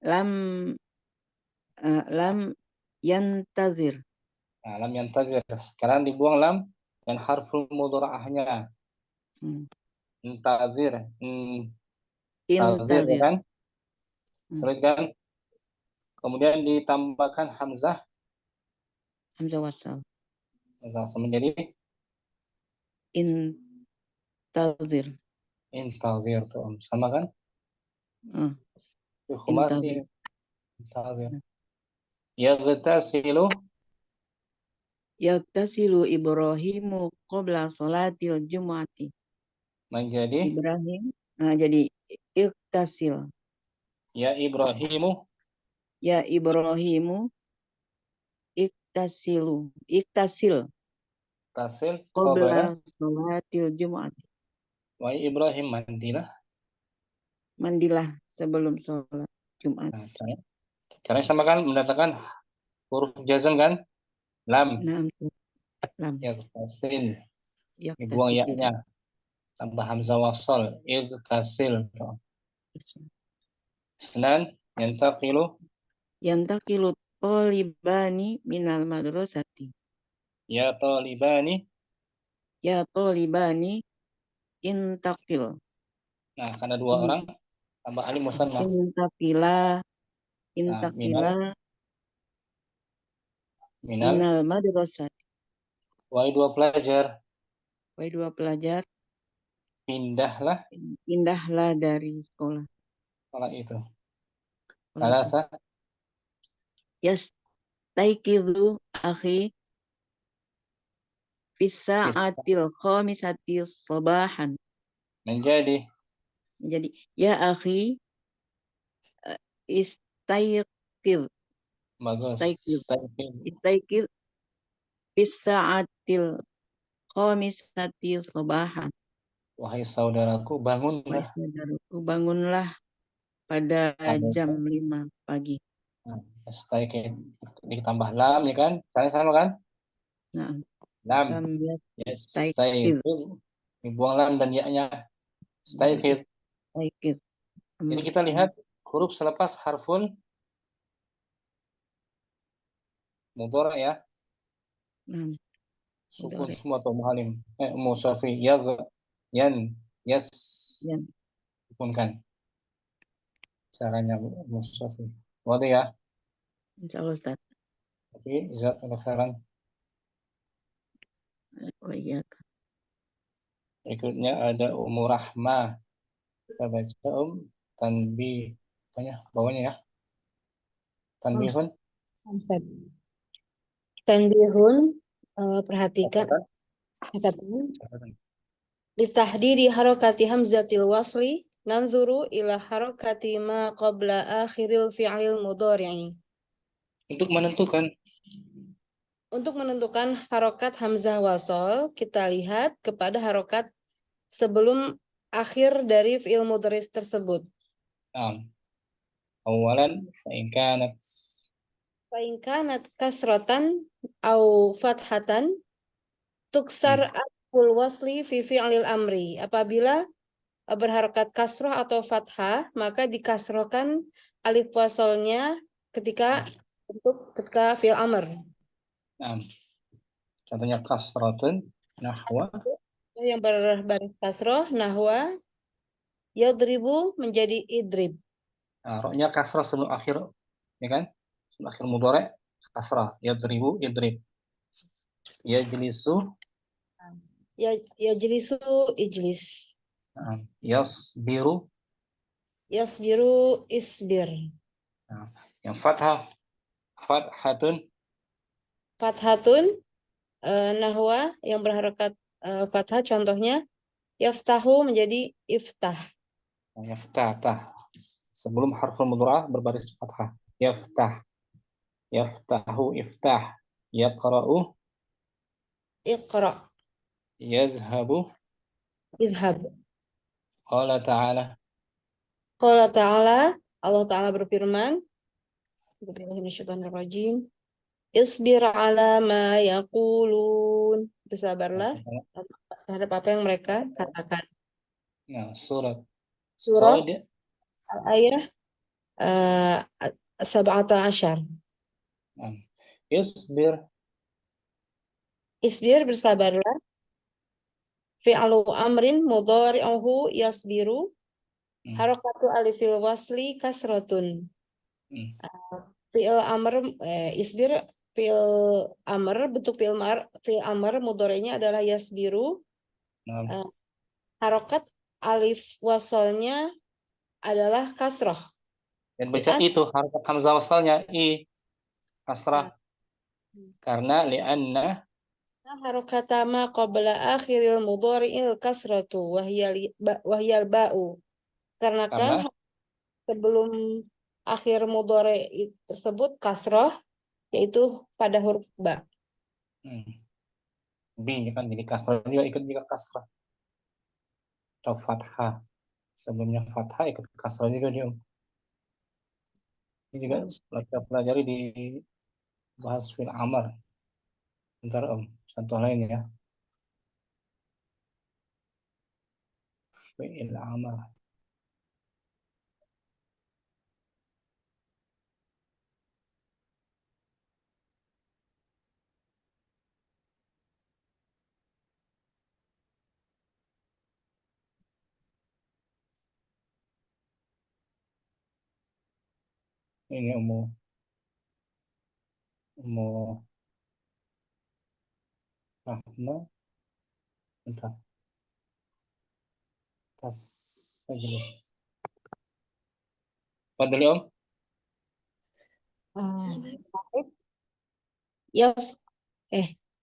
B: Lam yantazir.
A: Nah, lam yantazir. Sekarang dibuang lam dan harful mudhara'ahnya. Intazir. Intazir ya kan? Sulit kan? Kemudian ditambahkan hamzah.
B: Hamzah wasal.
A: Menjadi
B: intazir.
A: Intazir tuh. Sama kan? Khumasi. Intazir.
B: Yaghtasilu Ibrahimu qabla salatil jumu'ati.
A: Menjadi
B: Ibrahim. Nah, jadi iktasil.
A: Ya Ibrahimu.
B: Ya Ibrahimu iktasil.
A: Tasil
B: qabla salatil jumu'ati.
A: Wahai Ibrahim,
B: Mandilah sebelum sholat Jumat.
A: Nah, caranya sama kan, mendatangkan huruf jazm kan? Lam.
B: Lam.
A: Tasil. Dibuang ya-nya. Tambah hamzah wasal. Tasil. Dan
B: yantaqilu talibani minal madrasati.
A: Ya talibani
B: Intaqil. Nah,
A: karena dua orang tambah alif musanna.
B: Intaqila minal madrasati.
A: Wahai dua pelajar. Pindahlah dari sekolah. Sekolah itu. Salasa.
B: Yastaiqizu akhi fisa'atil khamisati sabahan. Menjadi ya akhi istaiqiz.
A: Bagus.
B: Istaiqiz fisa'atil khamisati sabahan.
A: Wahai saudaraku,
B: bangunlah pada jam 5 pagi.
A: Istaiqiz ditambah lam ya kan? Caranya sama kan?
B: Nah,
A: lam. Istaiqiz. Dibuang lam dan ya-nya. Istaiqiz. Jadi kita lihat huruf selepas harful mudhari ya. Sukun semua atau muhalim. Musafi sukunkan. Caranya musafi. Wadah ya.
B: Insyaallah Ustaz.
A: Oke, jazakallahu khairan. Berikutnya ada Umur Rahmah. Kita baca tanbih. Bawahnya ya. Tanbihun.
C: Tanbihun, perhatikan. Litahdidi harakati hamzatil wasli nanzuru ila harakati ma qabla akhiril fi'lil mudhari'i. Untuk menentukan harokat hamzah wasol, kita lihat kepada harokat sebelum akhir dari fi'il mudhari tersebut.
A: Awalan fa'in
C: kanat kasrotan au fathatan tuksar aliful wasli fi fi'lil amri. Apabila berharokat kasroh atau fathah, maka dikasrohkan alif wasolnya ketika fi'il amr.
A: Contohnya kasratun nahwa.
C: Yang berbaris kasroh nahwa yadribu menjadi idrib.
A: Roknya kasroh sebelum akhir, ya kan? akhir mudhari' kasrah. Yadribu, yadrib. Yajlisu,
C: Yajlisu, ijlis.
A: yasbiru.
C: Yasbiru, isbir.
A: Nah, yang fathah, fathatun.
C: Fathatun, nahwa yang berharokat fathah, contohnya yaftahu menjadi iftah.
A: Yaftah, tah. Sebelum harful mudhari' berbaris fathah. Yaftah, yaftahu, iftah. Yaqra'u,
C: Iqra,
A: yadhhabu.
C: idhab.
A: Qala ta'ala.
C: Qala ta'ala, Allah Ta'ala berfirman, Bismillahirrahmanirrahim. Isbir ala ma yaqulun. Bersabarlah terhadap apa yang mereka katakan.
A: Nah, surat
C: Surah
A: Shad.
C: Al-Ayah 17.
A: Nah, isbir.
C: Isbir, bersabarlah. Fi'lu amrin mudhari'uhu yasbiru. Harakatu alifil wasli kasratun. Fi'il amr, isbir fi'il amr, bentuk fi'il amr mudhari'nya adalah yasbiru.
A: Nah,
C: Harokat alif wasolnya adalah kasroh.
A: dan baca itu harakat hamzah wasalnya i kasrah. Karena li'anna
C: Harokata ma qabla akhiril mudhari'il kasratu wahyal ba'u. Karena kan sebelum akhir mudhari' tersebut kasroh, yaitu pada huruf ba.
A: B kan jadi kasrah juga ikut juga kasrah. Atau fathah. Sebelumnya fathah ikut kasrah juga dia. Ini juga kita pelajari di bahas fi'il amr. Bentar contoh lain ya. Fi'il amr. Ini umum rahma. Bentar. Tas majelis. Padahal om.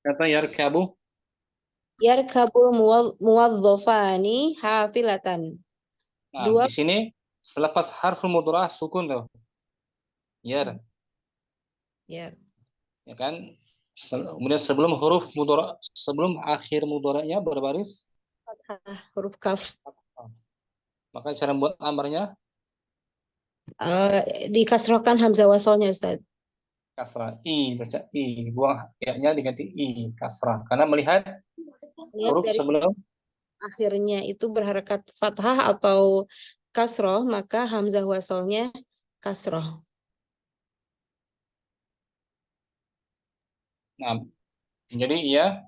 C: Kata
A: yarkabu.
C: Yarkabul muwazzafani hafilatan.
A: Nah, di sini selepas harful mudhari' sukun tuh. Ya kan? Kemudian sebelum huruf mudhari', sebelum akhir mudhari'nya berbaris
C: huruf kaf.
A: Maka cara buat amarnya
C: dikasrohkan hamzah wasalnya, Ustaz.
A: Kasrah i, baca i, buang ya-nya diganti i, kasrah. Karena melihat huruf
C: dari
A: sebelum
C: akhirnya itu berharakat fathah atau kasroh, maka hamzah wasalnya kasroh.
A: Nah, jadi ya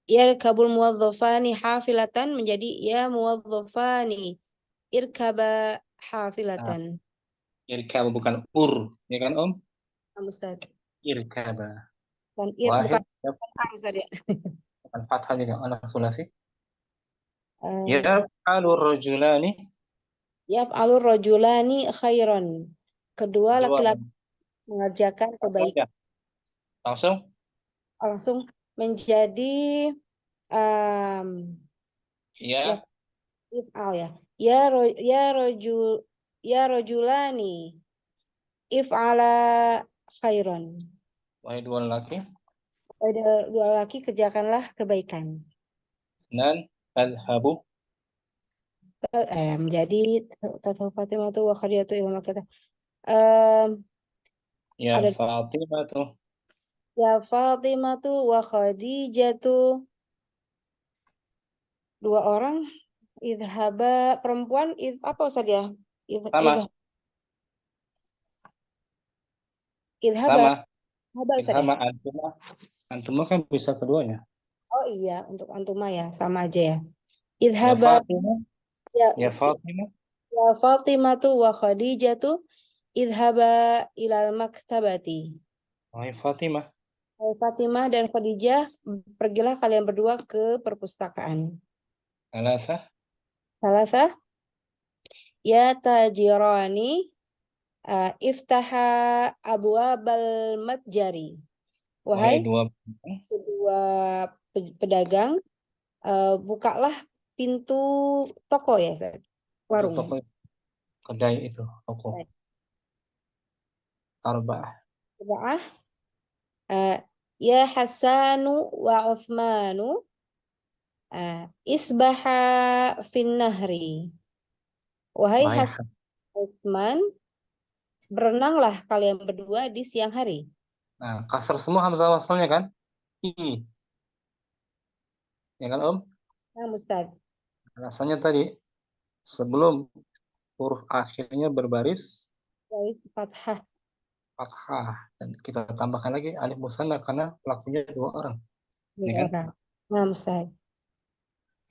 C: Yarkabul muwazzafani hafilatan menjadi ya muwazzafani irkaba hafilatan.
A: Irkaba bukan ya kan om?
C: Ustaz.
A: Irkaba.
C: Bukan
A: Wahid
C: Ustaz ya.
A: bukan fathah juga anak sulasi. Yaf'alur rajulani.
C: Yaf'alur rajulani khairan. Kedua laki-laki mengerjakan kebaikan. Langsung menjadi if'al ya. Ya rajulani if'ala khairan.
A: Wahai dua laki.
C: Ada dua laki, kerjakanlah kebaikan.
A: Dan tadhabu.
C: Menjadi tata Fatimah tu wa Khadijatu ilmu kata.
A: Ya Fatimah tu.
C: Ya Fatimah tu wa Khadijatu. Dua orang. Idhaba perempuan. Apa Ustaz ya?
A: Sama.
C: Idhaba.
A: Idhama antuma. Antuma kan bisa keduanya.
C: Oh iya, untuk antuma ya, sama aja ya.
A: Idhaba. Ya Fatimah.
C: Ya,
A: ya Fatimah.
C: Ya Fatimatu wa Khadijatu idhaba ilal maktabati.
A: Wahai Fatimah.
C: Hai Fatimah dan Khadijah, pergilah kalian berdua ke perpustakaan.
A: Alasah.
C: Salasah, ya tajirani iftaha abwabal matjari.
A: Wahai
C: Wahai
A: dua
C: kedua pedagang, bukalah pintu toko ya, Ustaz. Warung.
A: toko kedai itu toko. Arba'ah.
C: Arba'ah. Ya Hasanu wa Uthmanu isbaha fin nahri. Wahai
A: Wahai
C: Hasan Uthman, berenanglah kalian berdua di siang hari.
A: Nah, kasar semua hamzah wasalnya kan? Ya kan, Om?
C: Nah, Ustaz.
A: Alasannya tadi sebelum huruf akhirnya berbaris
C: Baris fathah.
A: fathah dan kita tambahkan lagi alif musanna karena pelakunya dua orang. Ya kan?
C: Nah, Ustaz.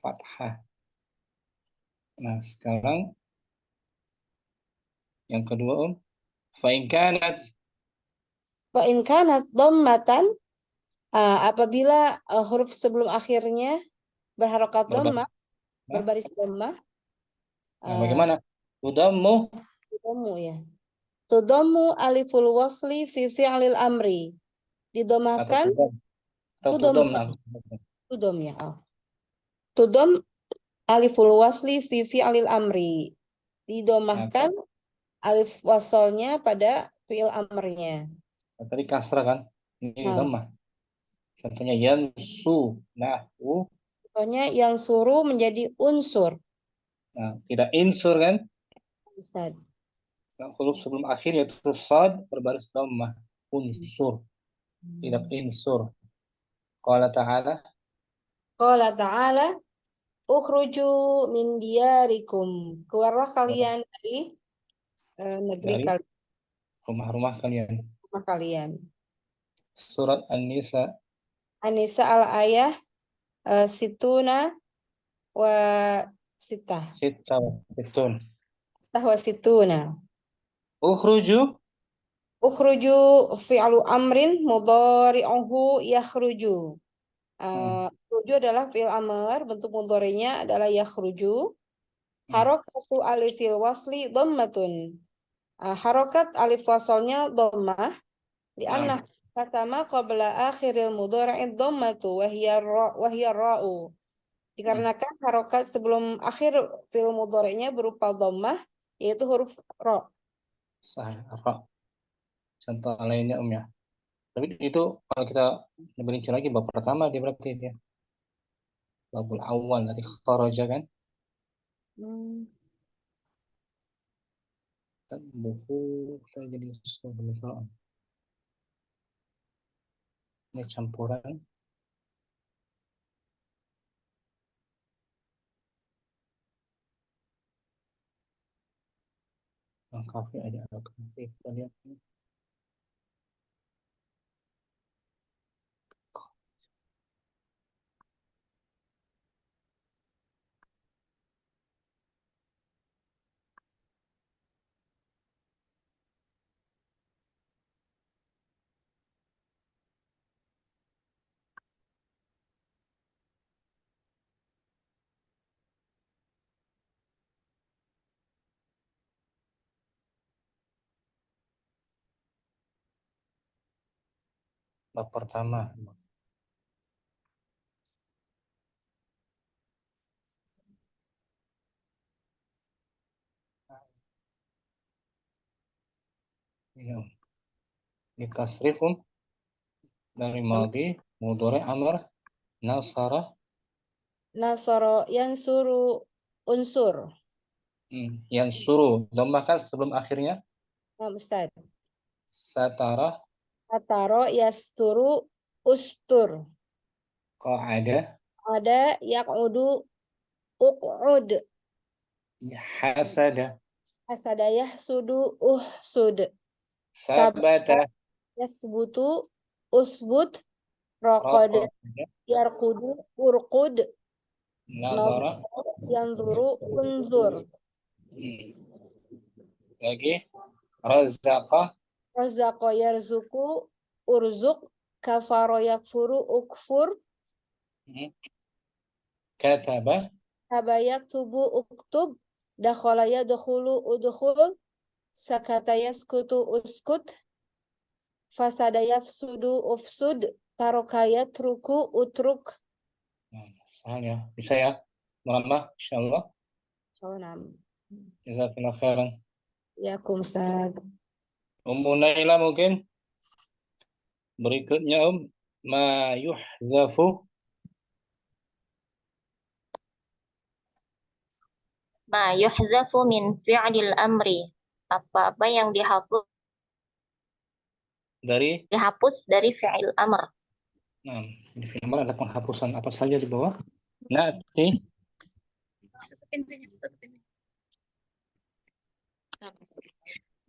A: Fathah. Nah, sekarang yang kedua, Om. Fa in kanat
C: Fa in kanat dhammatan, apabila huruf sebelum akhirnya berharokat dhammah, berbaris dhammah.
A: Nah, bagaimana? Tudammu
C: Tudammu ya. Tudammu aliful wasli fi fi'lil amri. Didomahkan tudam. Tudam ya. Tudam aliful wasli fi fi'lil amri. Didomahkan alif wasolnya pada fi'il amrnya.
A: Tadi kasrah kan? Ini dhammah. Contohnya yansu.
C: Contohnya yang suruh menjadi unsur.
A: Nah, tidak insur kan?
C: Ustaz.
A: Nah, huruf sebelum akhir yaitu sad berbaris dhammah. Unsur. Tidak insur. Qala ta'ala.
C: Qala ta'ala ukhruju min diyarikum. Keluarlah kalian dari negeri kalian.
A: Rumah-rumah kalian.
C: Rumah kalian.
A: Surat An-Nisa.
C: An-Nisa al-ayah situna wa sitah.
A: Situn.
C: Wa situna.
A: Ukhruju.
C: Ukhruju fi'lu amrin mudhari'uhu yakhruju. Ukhruju adalah fi'il amr, bentuk mudhari'nya adalah yakhruju. Harokatu alifil wasli dhammatun. Harokat alif wasalnya dhammah. Lianna katama qabla akhiril mudhari'id dhammatu wahiyar ra'u. Dikarenakan harokat sebelum akhir fi'il mudhari'nya berupa dhammah, yaitu huruf ra.
A: Sahih, ra. Contoh lainnya ya. Tapi itu kalau kita lebih rinci lagi bab pertama dia berarti dia. Babul awal dari kharaja kan? Dan buku kita jadi sebentar. Ini campuran. Kafe ada kafe kita lihat. Bab pertama. Ini tasrifun dari madhi, mudhari amr, nasara.
C: Nasara yansuru unsur.
A: Yang suruh. Tambahkan sebelum akhirnya.
C: Ustaz.
A: Satara.
C: Satara yasturu ustur.
A: Qa'ada.
C: Ada yaqudu uq'ud.
A: Hasada.
C: Hasada yahsudu uhsud.
A: Sabata.
C: Yasbutu usbut. Raqada yarqudu urqud.
A: Nazara.
C: Yanzuru unzur.
A: Lagi. Razaqa.
C: Razaqo yarzuku urzuk kafaro yakfuru ukfur
A: Kataba.
C: tabayak tubu uktub dakhala yadkhulu udkhul sakata yaskutu uskut fasada yafsudu ufsud tarokayat ruku utruk.
A: Sahal ya. Bisa ya? Merambah insyaallah.
C: Salam.
A: Jazakallah khairan.
C: Ya Ustaz.
A: Ummu Naila mungkin. Berikutnya ma yuhzafu.
D: Ma yuhzafu min fi'lil amri. Apa-apa yang dihapus dari fi'il amr.
A: Nah, di film ada penghapusan apa saja di bawah. Na'ti.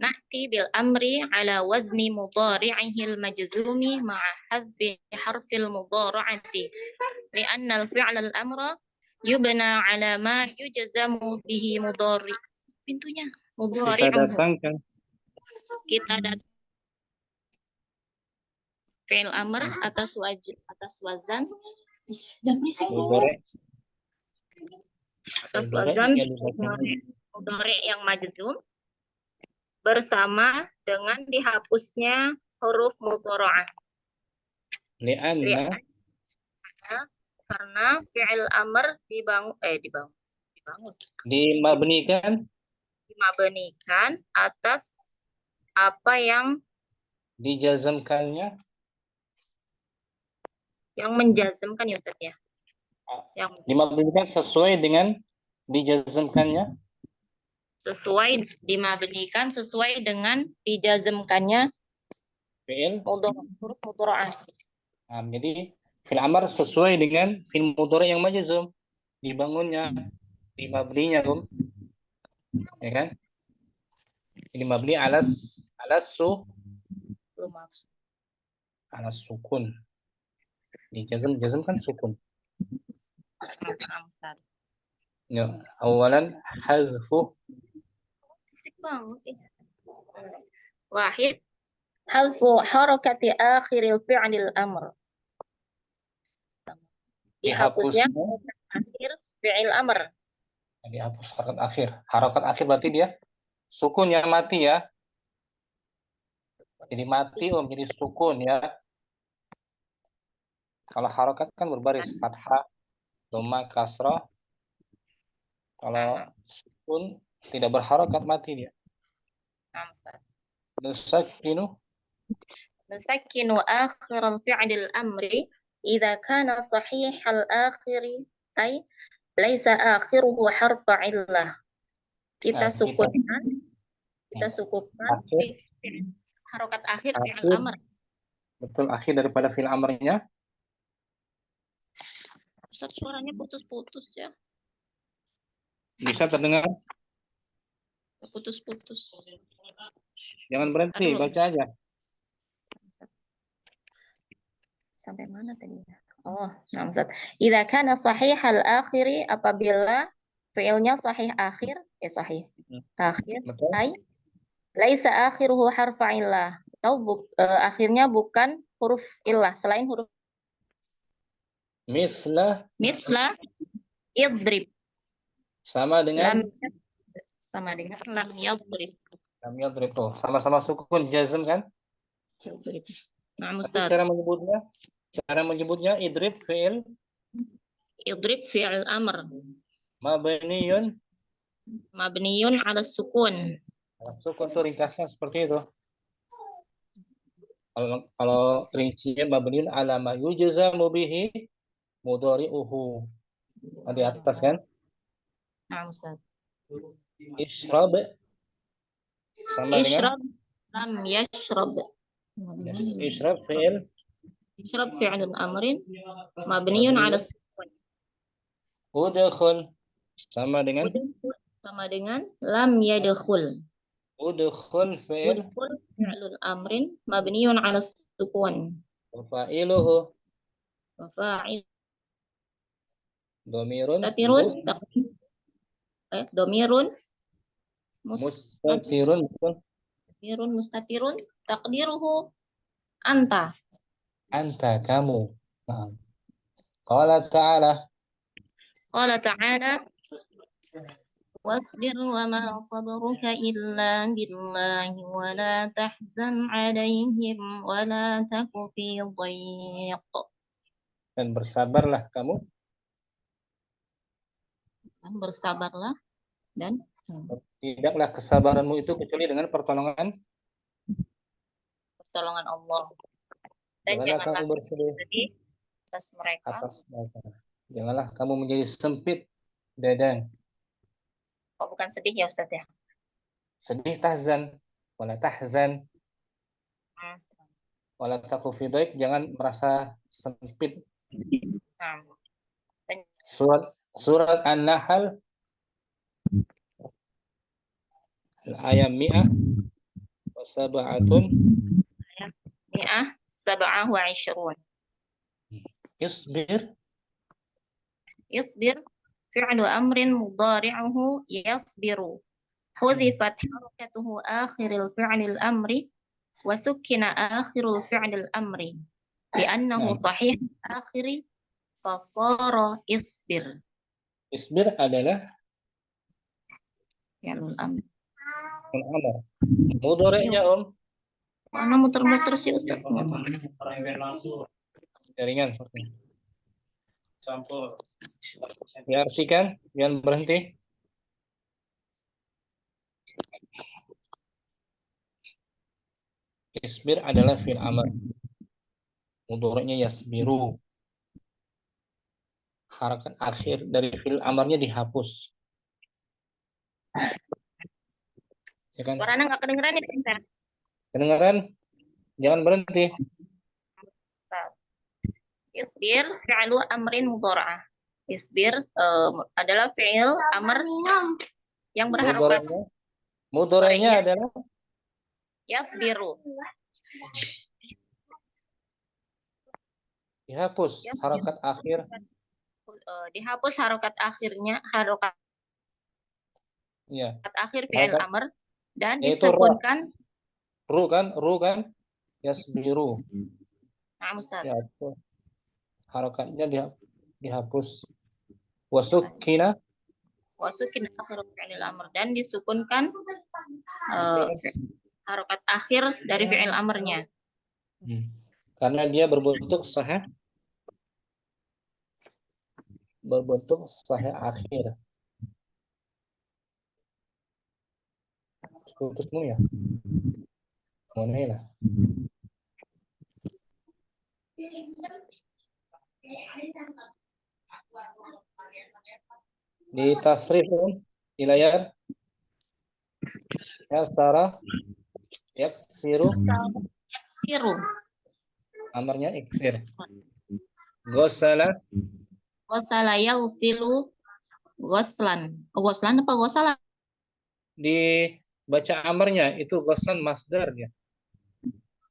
D: Na'ti bil amri ala wazni mudari'ihil majzumi ma'a hadfi harfil mudari'ati. Lianna al-fi'la al-amra yubna ala ma yujzamu bihi mudari. Pintunya
A: Kita datangkan.
D: Kita datang fi'il amr atas wazan
A: Mudhari.
D: atas wazan mudhari yang majzum bersama dengan dihapusnya huruf mudhara'ah.
A: Li'anna.
D: Karena fi'il amr dimabnikan atas apa yang
A: dijazmkannya,
D: yang menjazmkan ya Ustaz ya. Yang
A: dimabnikan sesuai dengan dijazmkannya,
D: dimabnikan sesuai dengan dijazmkannya
A: fi'il
D: huruf mudhara'ah.
A: Nah, jadi fi'il amr sesuai dengan fi'il mudhari yang majzum, dibangunnya, dimabninya, ya kan? Ini mabni alas sukun. Di jazm kan sukun. Ya, awalan hadfu.
D: Wahid hadfu harakati akhiril fi'lil amr. Dihapusnya akhir fi'il amr.
A: Dihapus harakat akhir. Harakat akhir berarti dia sukun ya, mati ya. Jadi mati menjadi sukun ya. Kalau harakat kan berbaris fathah, dhamma, kasrah. Kalau sukun tidak berharakat mati dia. Nusakkinu
D: akhir al-fi'lil amri idza kana sahihal akhiri ay laisa akhiruhu harfa illah. Kita sukunkan harokat akhir fi'il amr.
A: Betul, akhir daripada fi'il amrnya.
D: Ustaz, suaranya putus-putus ya.
A: Bisa terdengar?
D: Putus-putus.
A: Jangan berhenti, baca aja.
D: Sampai mana tadi? Oh, nah Ustaz. Idza kana sahihal akhiri, apabila fi'ilnya sahih akhir, sahih akhir, ay laisa akhiruhu harfa illah, atau akhirnya bukan huruf illah, selain huruf
A: misla
D: idrib,
A: sama dengan
D: lam yadrib.
A: Lam yadrib tuh sama-sama sukun jazm kan?
D: Nah,
A: Tapi cara menyebutnya idrib fi'il
D: amr mabniyun ala sukun.
A: Sukun itu ringkasnya seperti itu. Kalau rincinya mabniyun ala ma yujzamu bihi mudhari'uhu. Di atas kan?
D: Nah, Ustaz.
A: Ishrab sama dengan
D: lam yashrab.
A: Ishrab fi'il
D: amrin mabniyun ala sukun.
A: Udkhul sama dengan
D: lam yadkhul.
A: Udkhul fi'il
D: amrin mabniyun ala sukun.
A: Fa'iluhu Domirun Mustatirun, betul.
D: mustatirun. Takdiruhu anta.
A: Anta, kamu. Nah. Qala ta'ala.
D: Qala ta'ala wasbir wa ma sabruka illa billahi wa la tahzan alaihim wa la taku fi dhayq.
A: Dan bersabarlah kamu.
D: Dan bersabarlah dan
A: Tidaklah kesabaranmu itu kecuali dengan pertolongan
D: Allah. Dan
A: Janganlah
D: janganlah
A: kamu bersedih
D: sedih atas mereka.
A: atas mereka. Janganlah kamu menjadi sempit dada.
D: Oh, bukan sedih ya Ustaz ya?
A: Sedih tahzan, wala tahzan, wala taku fi dhaik, jangan merasa sempit.
D: Nah,
A: Surat An-Nahl ayat 100 wa sab'atun
D: mi'ah sab'ah wa 'ishrun.
A: isbir
D: Isbir fi'lu amrin mudari'uhu yasbiru. Hudhifat harakatuhu akhiril fi'lil amri wa sukkina akhirul fi'lil amri. Li'annahu sahih akhiri fasara isbir.
A: Isbir adalah
D: Fi'lul amri.
A: amar. Mudhari'nya
D: Mana muter-muter sih Ustaz?
A: Jaringan. Diartikan, jangan berhenti. Isbir adalah fi'il amr. Mudhari'nya yasbiru. Harakat akhir dari fi'il amarnya dihapus. Ya kan?
D: Suaranya nggak kedengeran nih, Ustaz.
A: Kedengaran? Jangan berhenti.
D: Isbir fi'lu amrin mudhara'ah. Isbir adalah fi'il amr yang berharokat.
A: Mudhari'nya adalah
D: Yasbiru.
A: dihapus harakat akhir.
D: Dihapus harokat akhirnya, harokat
A: Ya.
D: akhir fi'il amr dan
A: Yaitu
D: disukunkan
A: ru kan yasbiru.
D: Nah, Ustaz.
A: Ya, harakatnya dihapus. Wasukina
D: Akhir fi'il amr dan disukunkan harokat akhir dari fi'il amrnya.
A: Karena dia berbentuk sahih akhir. Putusmu ya? Mana lah? Di tasrif di layar. Ya Sarah. Yaksiru. Amarnya iksir. Gosala
D: yausilu goslan. Goslan apa gosala?
A: Dibaca amarnya itu goslan masdar ya.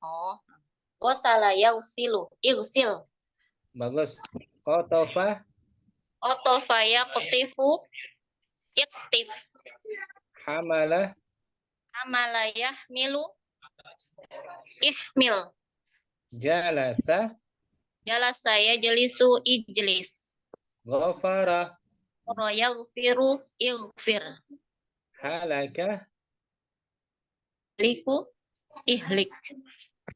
D: Oh. Gosala yausilu. Igsil.
A: Bagus. Qatafa
D: yaqtifu. Iktif.
A: Hamala
D: yahmilu. Ihmil.
A: Jalasa
D: yajlisu. Ijlis.
A: Ghafara
D: Yaghfiru. Ighfir.
A: Halaka
D: Liku. Ihlik.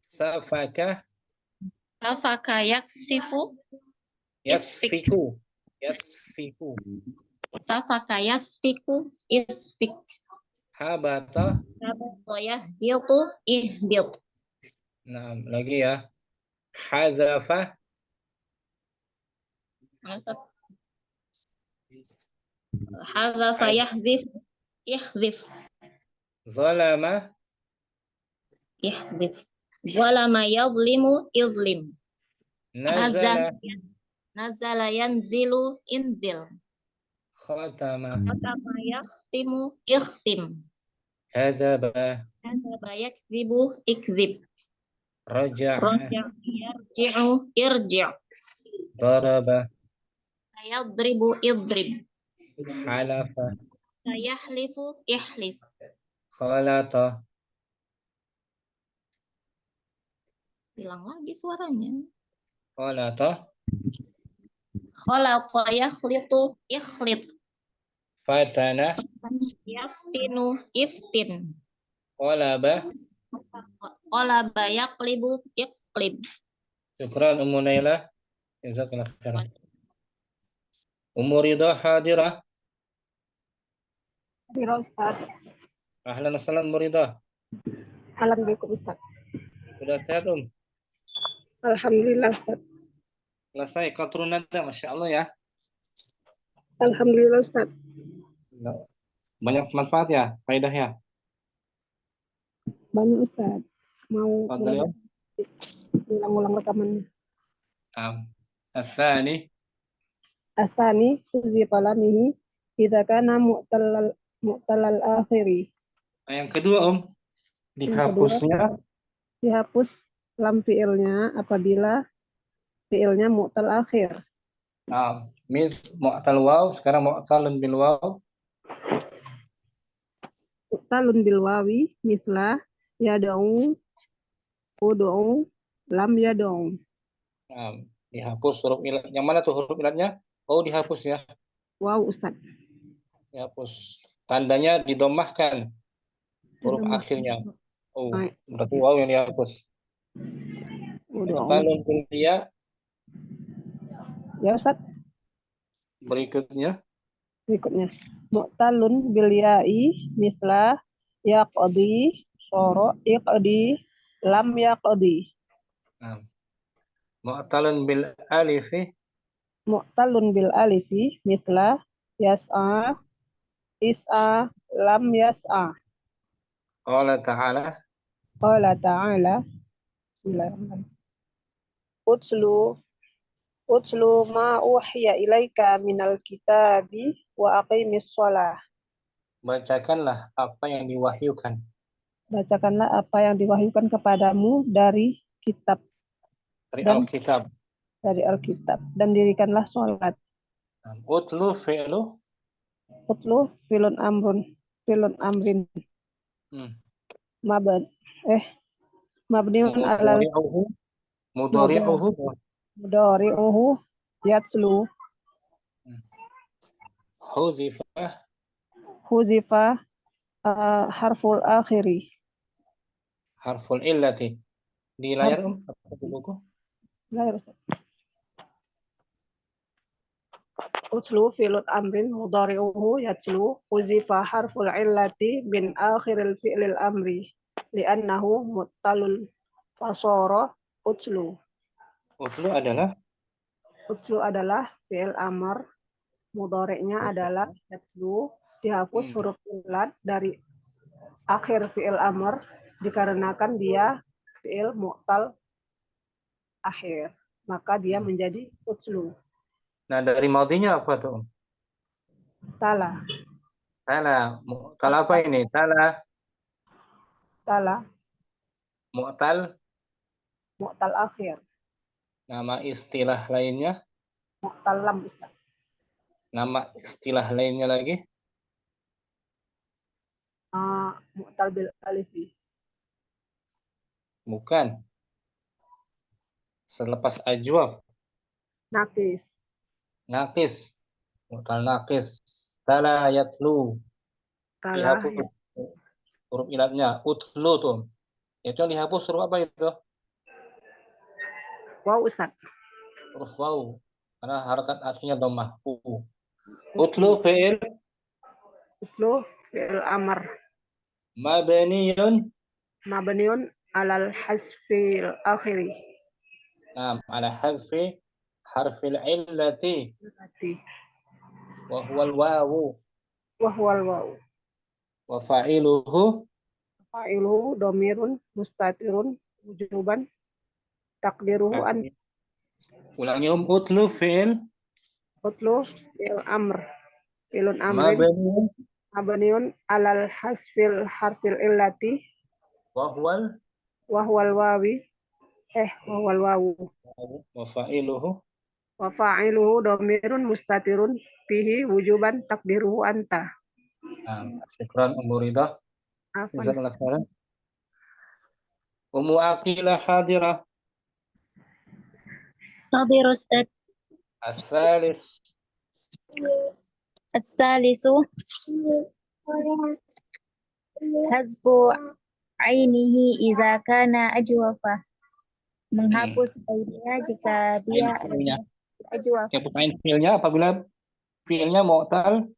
A: Safaka
D: yaksifu.
A: Yasfiku
D: Safaka yasfiku. Isfik.
A: Habata
D: yahbitu. Ihbit.
A: Nah, lagi ya. Hazafa
D: Hazafa yahdif. Yahdif.
A: Zalama
D: Yahdif. Zalama yadlimu. Idlim.
A: Nazala
D: yanzilu. Inzil.
A: Khatama
D: yakhtimu. Ikhtim.
A: Hadzaba
D: yakdzibu. Ikdzib.
A: Raja'a
D: yarji'u. Irji'.
A: Daraba
D: Yadribu. Idrib.
A: Halafa
D: Yahlifu. Ihlif.
A: Khalata.
D: Hilang lagi suaranya.
A: Khalata.
D: Khalaqa yakhliqu ikhlit.
A: Fatana.
D: Yaftinu iftin.
A: Qalaba.
D: Qalaba yaqlibu iqlib.
A: Syukran Ummu Naila. Jazakallah khairan. Ummu Ridha hadirah.
E: Biro Ustaz.
A: Ahlan wassalam Ummu Ridha.
E: Alhamdulillah Ustaz.
A: Sudah sehat
E: Alhamdulillah Ustaz.
A: Selesai qatrun nada, Masya Allah ya.
E: Alhamdulillah Ustaz.
A: Banyak manfaat ya, faedah ya.
E: Banyak Ustaz. Mau
A: Fadli ya.
E: ulang-ulang rekamannya.
A: Asani.
E: Asani suzi palamihi idza kana mu'talal akhiri.
A: Yang kedua dihapusnya.
E: Dihapus lam fiilnya apabila fiilnya mu'tal akhir.
A: Mu'tal waw, sekarang mu'talun bil waw.
E: Mu'talun bil wawi misla yad'u ud'u lam yad'u.
A: Dihapus huruf ilat. Yang mana tuh huruf ilatnya? Dihapus ya.
E: Wow Ustaz.
A: Dihapus. Tandanya didomahkan huruf akhirnya. Berarti waw yang dihapus. Mu'talun bil ya.
E: Ya Ustaz.
A: Berikutnya
E: mu'talun bil ya'i misla yaqdi soro iqdi lam yaqdi.
A: Mu'talun bil alifi.
E: Mu'talun bil alifi misla yas'a is'a lam yas'a.
A: Qala ta'ala.
E: Qala ta'ala Bismillahirrahmanirrahim. Utslu ma uhiya ilaika minal kitabi wa aqimis shalah.
A: Bacakanlah apa yang diwahyukan.
E: Bacakanlah apa yang diwahyukan kepadamu dari kitab.
A: Dari Alkitab.
E: Dari Alkitab. Dan dirikanlah sholat.
A: Utlu fi'lu.
E: Utlu filun amrin. Mabniun alal mudhari'uhu yatslu. Huzifa harful akhiri.
A: Harful illati. Di layar di buku.
E: Layar Ustaz. Utslu fi'lun amrin mudhari'uhu yatslu. Huzifa harful illati bin akhiril fi'lil amri li'annahu muttalul fasara utslu. Utslu adalah fi'il amr, mudhari'nya adalah yatslu, dihapus huruf illat dari akhir fi'il amr dikarenakan dia fi'il mu'tal akhir, maka dia menjadi utslu.
A: Nah, dari madinya apa tuh?
E: Tala.
A: Mu'tal apa ini? Tala. Mu'tal
E: akhir.
A: Nama istilah lainnya?
E: Mu'tal lam Ustaz.
A: Nama istilah lainnya lagi?
E: Mu'tal bil alifi.
A: Bukan. Selepas ajwaf. Nakis. Mu'tal nakis. Tala yatlu. Dihapus huruf ilatnya. Utlu tuh. Itu yang dihapus huruf apa itu?
E: Waw Ustaz.
A: Huruf waw. Karena harakat akhirnya dhammah. Utlu fi'il
E: amr. Mabniun alal hasfil akhiri.
A: Ala hadfi harfil illati. Wa huwal wawu. Wa fa'iluhu dhamirun mustatirun wujuban takdiruhu an.
E: Ulangi
A: utlu fi'il
E: amr. Fi'lun amrin mabniun alal hasfil harfil illati wa huwal wawu. Wa fa'iluhu dhamirun mustatirun fihi wujuban takdiruhu anta.
A: Syukran Ummu Ridha.
E: Afwan.
A: Jazakallah khairan. Ummu Aqilah hadirah.
D: حاضر أستاذ.
A: As-salis.
D: الثالث حذف عينه إذا كان أجوف. Menghapus airnya jika dia
A: Fiilnya.
D: ajwaf.
A: Yang pertanyaan fiilnya apabila fiilnya mu'tal.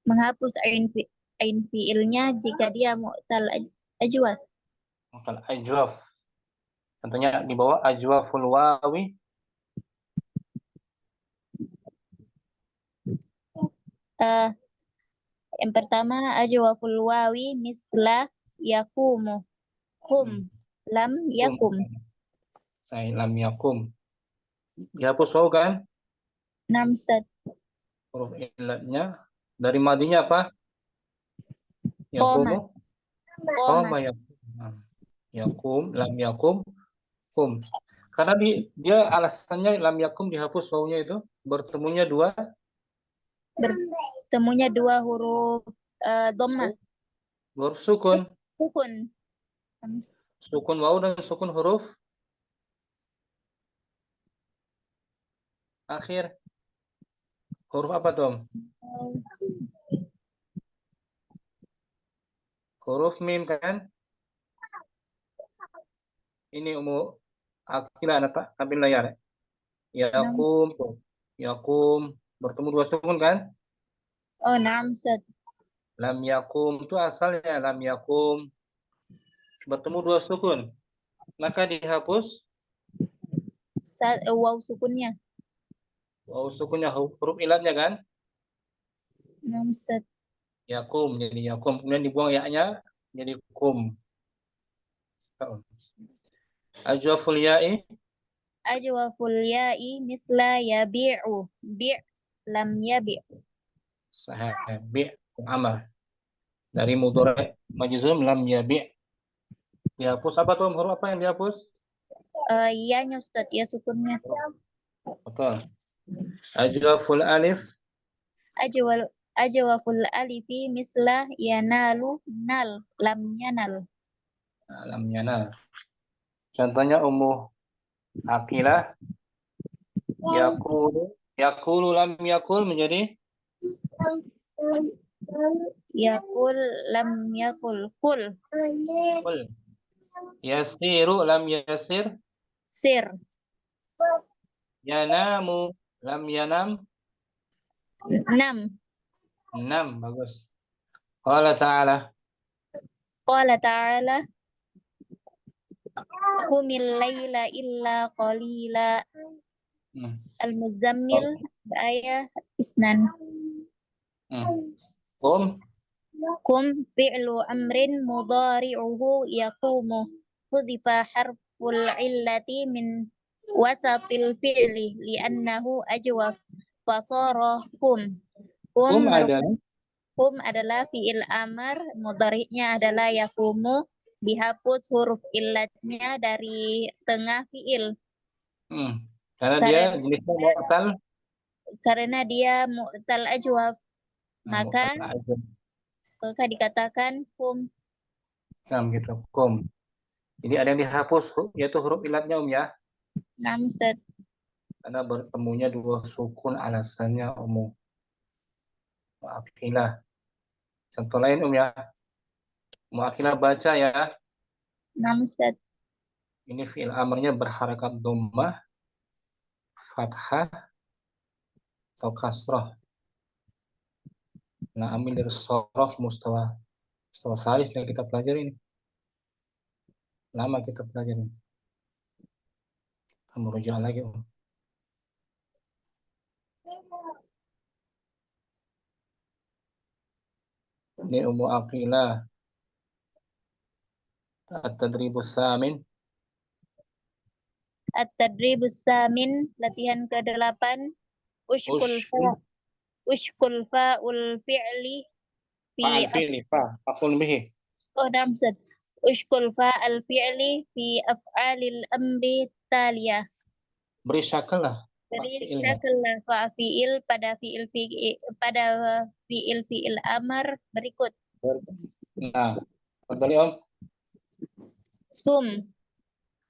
D: Menghapus ain fiilnya jika dia mu'tal ajwaf.
A: Mu'tal ajwaf. Contohnya di bawah ajwaful wawi.
D: Yang pertama ajwaful wawi misla yakumu. Kum lam yakum.
A: Saya lam yakum. Dihapus waw kan?
D: Nam Ustaz.
A: Huruf illatnya dari madinya apa? Yakumu. Qoma yakum. Yakum, lam yakum, kum. Karena dia alasannya lam yakum dihapus wawnya itu bertemunya dua
D: huruf dhammah.
A: Huruf sukun.
D: Sukun.
A: Sukun waw dan sukun huruf akhir. Huruf apa, Tom? Huruf mim kan? Ini Ummu Aqilah tampil layar. Yakum, yakum bertemu dua sukun kan?
D: Oh, na'am Ustaz.
A: Lam yakum itu asalnya lam yakum bertemu dua sukun. Maka dihapus
D: Waw sukunnya.
A: waw sukunnya huruf ilatnya kan?
D: Na'am Ustaz.
A: Yakum jadi yakum, kemudian dibuang ya-nya jadi kum. Ajwaful ya'i.
D: Ajwaful ya'i misla yabi'u. Bi' lam yabi'.
A: Sahih, bi' amar. Dari mudhari' majzum lam yabi'. Dihapus apa tuh? Huruf apa yang dihapus?
D: Iyanya Ustaz, ya sukunnya.
A: Betul. Ajwaful alif.
D: Ajwaful alifi misla yanalu nal lam yanal.
A: Lam yanal. Contohnya Ummu Aqilah. Yakulu lam yakul menjadi
D: Yakul lam yakul kul.
A: kul. Yasiru lam yasir.
D: Sir.
A: Yanamu lam yanam.
D: Nam.
A: Nam, bagus. Qala ta'ala.
D: Qala ta'ala Qumil layla illa qalila. Al-Muzammil ayat isnan. Kum fi'lu amrin mudhari'uhu yaqumu. Huzifa harful illati min wasatil fi'li li'annahu ajwaf fasara kum. Kum adalah fi'il amar, mudhari'nya adalah yaqumu, dihapus huruf illatnya dari tengah fi'il.
A: Karena dia jenisnya mu'tal.
D: Karena dia mu'tal ajwaf. Maka dikatakan kum.
A: Gitu, kum. Jadi ada yang dihapus yaitu huruf ilatnya ya.
D: Nah, Ustaz.
A: Karena bertemunya dua sukun alasannya Ummu Aqilah. Contoh lain ya. Ummu Aqilah baca ya.
D: Nah, Ustaz.
A: Ini fi'il amarnya berharakat dhammah, fathah, atau kasrah. Nah, ambil dari sorof mustawa salis yang kita pelajari ini. Lama kita pelajari. Kita merujuk lagi. Ini Ummu Aqilah. At-tadribus samin.
D: At-tadribus samin, latihan ke-8. Ushkul fa'ul fi'li
A: fa'ul bihi.
D: Oh, dalam Ustaz. Ushkul fa'al fi'li fi af'alil amri taliyah.
A: Beri syakal lah.
D: Beri syakal lah fa'fi'il pada fi'il amar berikut.
A: Nah, betul Om.
D: Sum.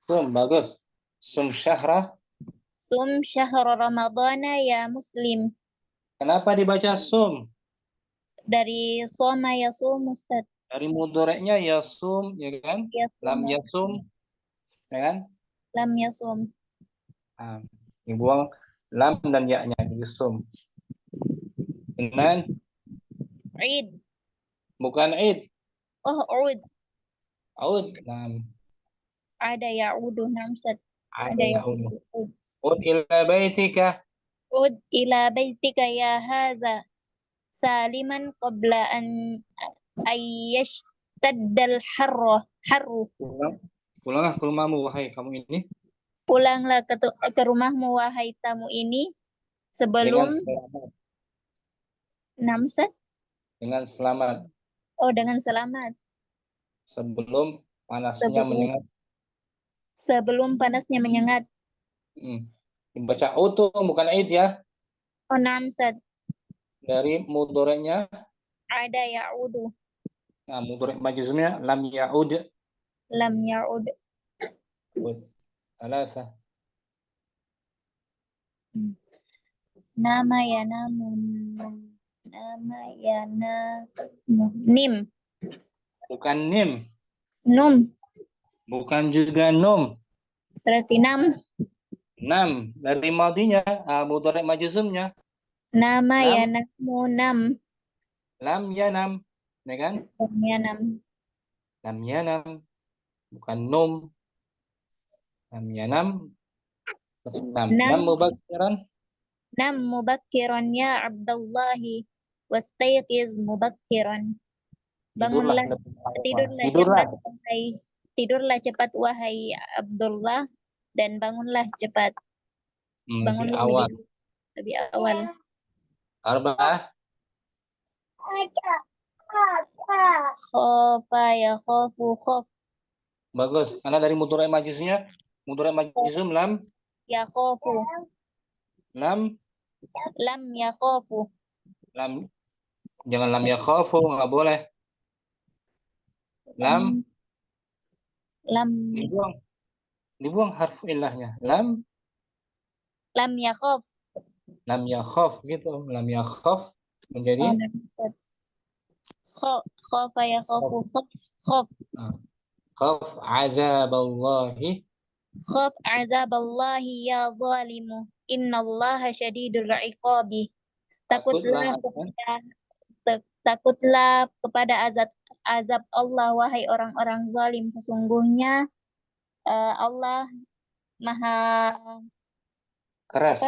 A: Sum, bagus. Sum syahra.
D: Sum syahr Ramadana ya muslim.
A: Kenapa dibaca sum?
D: Dari soma ya sum Ustaz.
A: Dari mudhoreknya yasum, ya kan?
D: Ya
A: Lam
D: sum.
A: yasum, ya kan?
D: Lam ya sum.
A: Nah, dibuang lam dan ya-nya yasum. Dengan
D: Id.
A: bukan id,
D: Oh, ud.
A: aud. Nah,
D: Ada ya'udu. Naam Ustaz.
A: ada
D: Ada
A: ya'udu.
D: ya'udu.
A: Ud ila baitika.
D: Ud ila baitika ya hadha. Saliman qabla an ayyashtaddal harru.
A: Pulanglah ke rumahmu wahai kamu ini
D: Pulanglah ke rumahmu wahai tamu ini
A: dengan
D: sebelum
A: selamat.
D: Naam Ustaz.
A: Dengan selamat.
D: Oh, dengan selamat.
A: Sebelum panasnya menyengat.
D: Sebelum panasnya menyengat.
A: Dibaca auto bukan id ya.
D: Oh, naam Ustaz.
A: Dari mudhoreknya
D: Ada ya'udu.
A: nah mudhorek majzumnya lam ya'ud.
D: Lam ya'ud.
A: Alasa.
D: Nama ya namun. Nama ya nim.
A: Bukan nim.
D: Num.
A: Bukan juga num.
D: Berarti nam.
A: Nam dari madinya mudhorek majzumnya
D: Nama
A: lam.
D: ya namu nam.
A: Lam yanam, ya kan?
D: Lam ya nam.
A: Lam yanam, bukan num. Lam yanam. Nam mubakkiran.
D: Nam mubakkiran ya Abdullahi. Wastayqiz mubakkiran. Bangunlah. Tidurlah cepat wahai. Tidurlah cepat wahai Abdullah dan bangunlah cepat. Bangunlah lebih awal.
A: Arba'ah.
D: Khofa ya khofu khof.
A: Bagus, karena dari mudhorek majzumnya, mudhorek majzum lam.
D: Ya khofu.
A: Lam.
D: Lam ya khofu.
A: Lam. Jangan lam ya khofu, nggak boleh. Lam.
D: Lam.
A: Dibuang harf illahnya. Lam.
D: Lam ya khof.
A: Lam ya khof gitu. Lam ya khof menjadi
D: khofa ya khofu khof.
A: Khof azaballahi.
D: Khof azaballahi ya zalimu. Innallaha syadidul iqabi. Takutlah kepada azab Allah wahai orang-orang zalim, sesungguhnya Allah maha
A: keras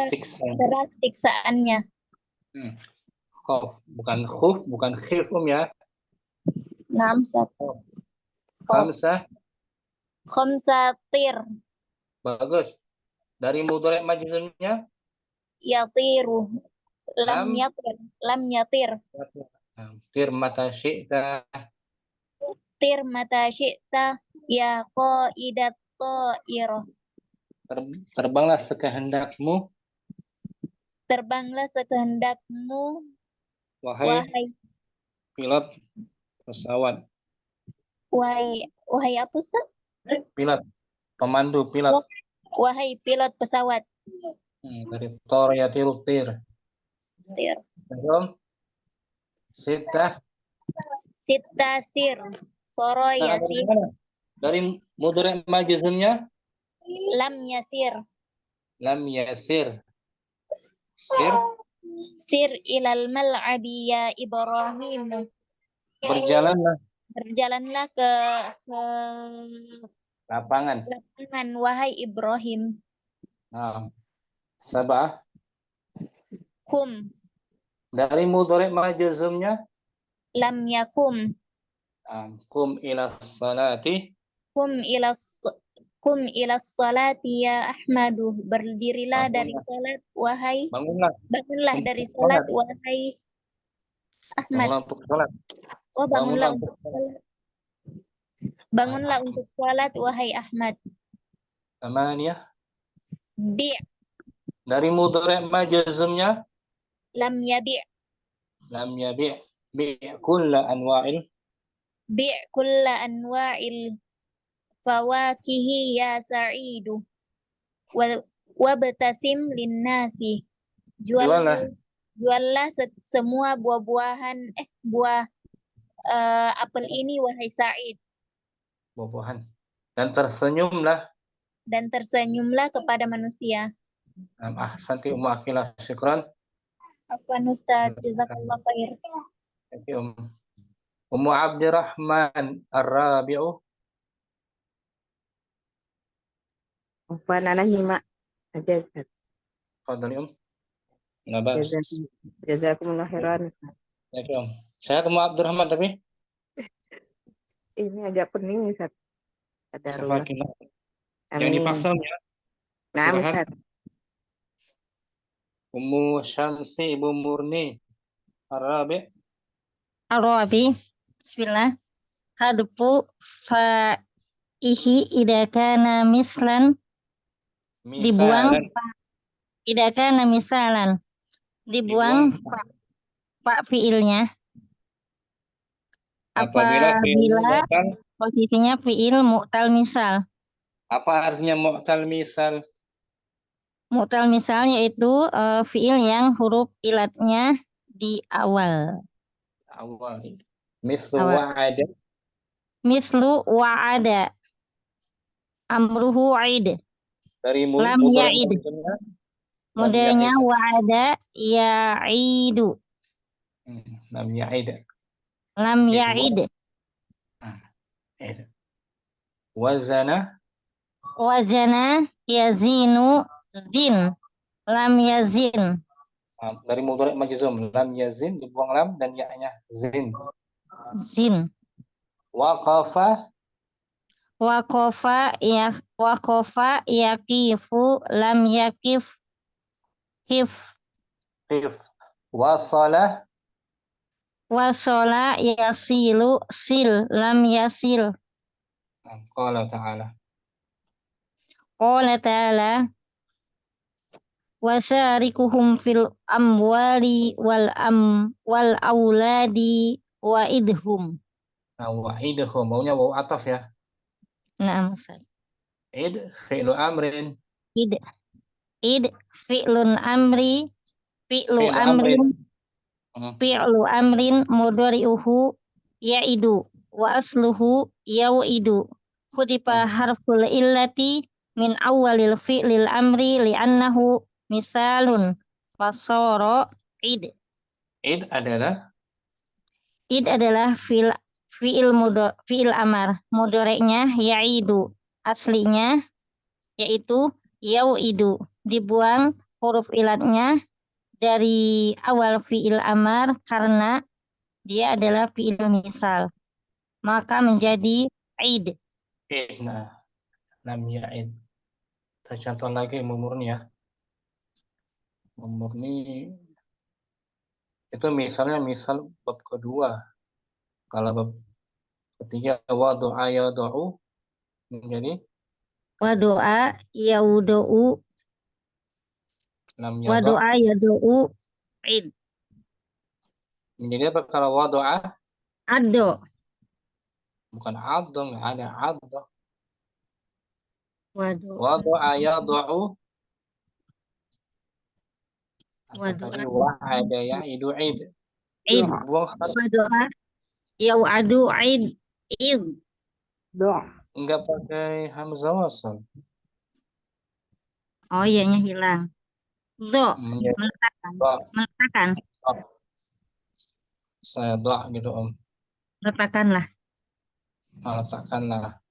D: siksaannya.
A: Khof bukan khuf, bukan khif ya.
D: Naam satu. Khamsatir.
A: Bagus. Dari mudhorek majzumnya
D: yatiru. Lam yatir. Lam yatir.
A: Tir mata syi'ta.
D: Tir mata syi'ta ya qaidat ta'irah.
A: Terbanglah sekehendakmu.
D: Terbanglah sekehendakmu wahai
A: pilot pesawat.
D: Wahai apa Ustaz?
A: Pilot, pemandu pilot.
D: Wahai pilot pesawat.
A: Dari tor ya tiru tir.
D: Tir.
A: Sita
D: sir. Soro yasir.
A: Dari mudhorek majzumnya
D: lam yasir.
A: Lam yasir.
D: Sir ilal mal'abi ya Ibrahim. Berjalanlah ke
A: lapangan
D: wahai Ibrahim.
A: Sabah.
D: Kum.
A: Dari mudhorek majzumnya
D: lam yakum.
A: Kum ila salati.
D: Kum ila salati ya Ahmadu. Berdirilah dari salat wahai. Bangunlah dari salat wahai Ahmad.
A: Bangunlah untuk salat.
D: Oh, bangunlah untuk salat. Bangunlah untuk salat wahai Ahmad.
A: Amaniyah.
D: Bi'.
A: Dari mudhorek majzumnya
D: lam yabi'.
A: Lam yabi' bi' kulla anwa'il
D: bi' kulla anwa'il fawakihi ya sa'idu wa batasim linnasi.
A: Juallah.
D: Juallah semua buah-buahan buah apel ini wahai Sa'id,
A: Buah-buahan. Dan tersenyumlah.
D: dan tersenyumlah kepada manusia.
A: Ahsanti Ummu Aqilah, syukran.
D: Afwan Ustaz, jazakallah khair.
A: Thank you, Ummu Abdurrahman Ar-Rabi'u.
F: Afwan, anak nyimak aja, Ustaz.
A: Fadhali nggak bahas.
F: Jazakumullah khairan, Ustaz.
A: Thank you, Saya Ummu Abdurrahman tapi
F: Ini agak pening, Ustaz. Ada ruang.
A: Jangan dipaksa ya.
F: Nah, Ustaz.
A: Ummu Syamsi Ibu Murni Ar-Rabi'.
G: Arabi, bismillah. Hadfu fa'ihi idza kana mislan, dibuang idza kana misalan, dibuang fa fiilnya apabila posisinya fiil mu'tal misal.
A: Apa artinya mu'tal misal?
G: Mu'tal misal yaitu fiil yang huruf ilatnya di awal.
A: Mislu wa'ada.
G: Mislu wa'ada. Amruhu aid.
A: Dari
G: lam ya'id. Mudanya wa'ada ya'idu.
A: Lam ya'id.
G: Lam ya'id.
A: Wazana.
G: Wazana yazinu zin. Lam yazin.
A: Dari mudhari' majzum, lam yazin, dibuang lam dan ya-nya zin.
G: Zin.
A: Waqafa.
G: Waqafa yaqifu, lam yaqif. Qif.
A: Wasala.
G: Wasala yasilu, sil, lam yasil.
A: Qala ta'ala.
G: Qala ta'ala wasarikuhum fil amwali wal auladi wa idhum.
A: Nah, wa idhum, maunya waw ataf ya.
G: Nah, Ustaz.
A: Id fi'lu amrin.
G: Id fi'lun amri, fi'lu amrin mudhari'uhu ya'idu wa asluhu yau'idu. Khudifa harful illati min awalil fi'lil amri li'annahu misalun fasoro id.
A: Id adalah
G: fi'il amar, mudhari'nya ya'idu, aslinya yaitu yau'idu, dibuang huruf ilatnya dari awal fi'il amar karena dia adalah fi'il misal, maka menjadi id.
A: Nah, lam ya'id. Kita contoh lagi Murni ya. Murni itu misalnya misal bab kedua. Kalau bab ketiga wadu'a yadu'u menjadi
G: wadu'a yaudu'u, wadu'a yadu'u id.
A: Menjadi apa kalau wadu'a?
G: Addo.
A: Bukan addo, nggak ada addo.
G: Wadu'a
A: yadu'u. Tadi wa'ada ya'idu id.
G: Id. Wadu'a yau'adu id. Id.
A: Enggak pakai hamzah wasal.
G: Oh iya, hilang. Meletakkan.
A: Saya doa gitu Om.
G: Letakkanlah.
A: Letakkanlah.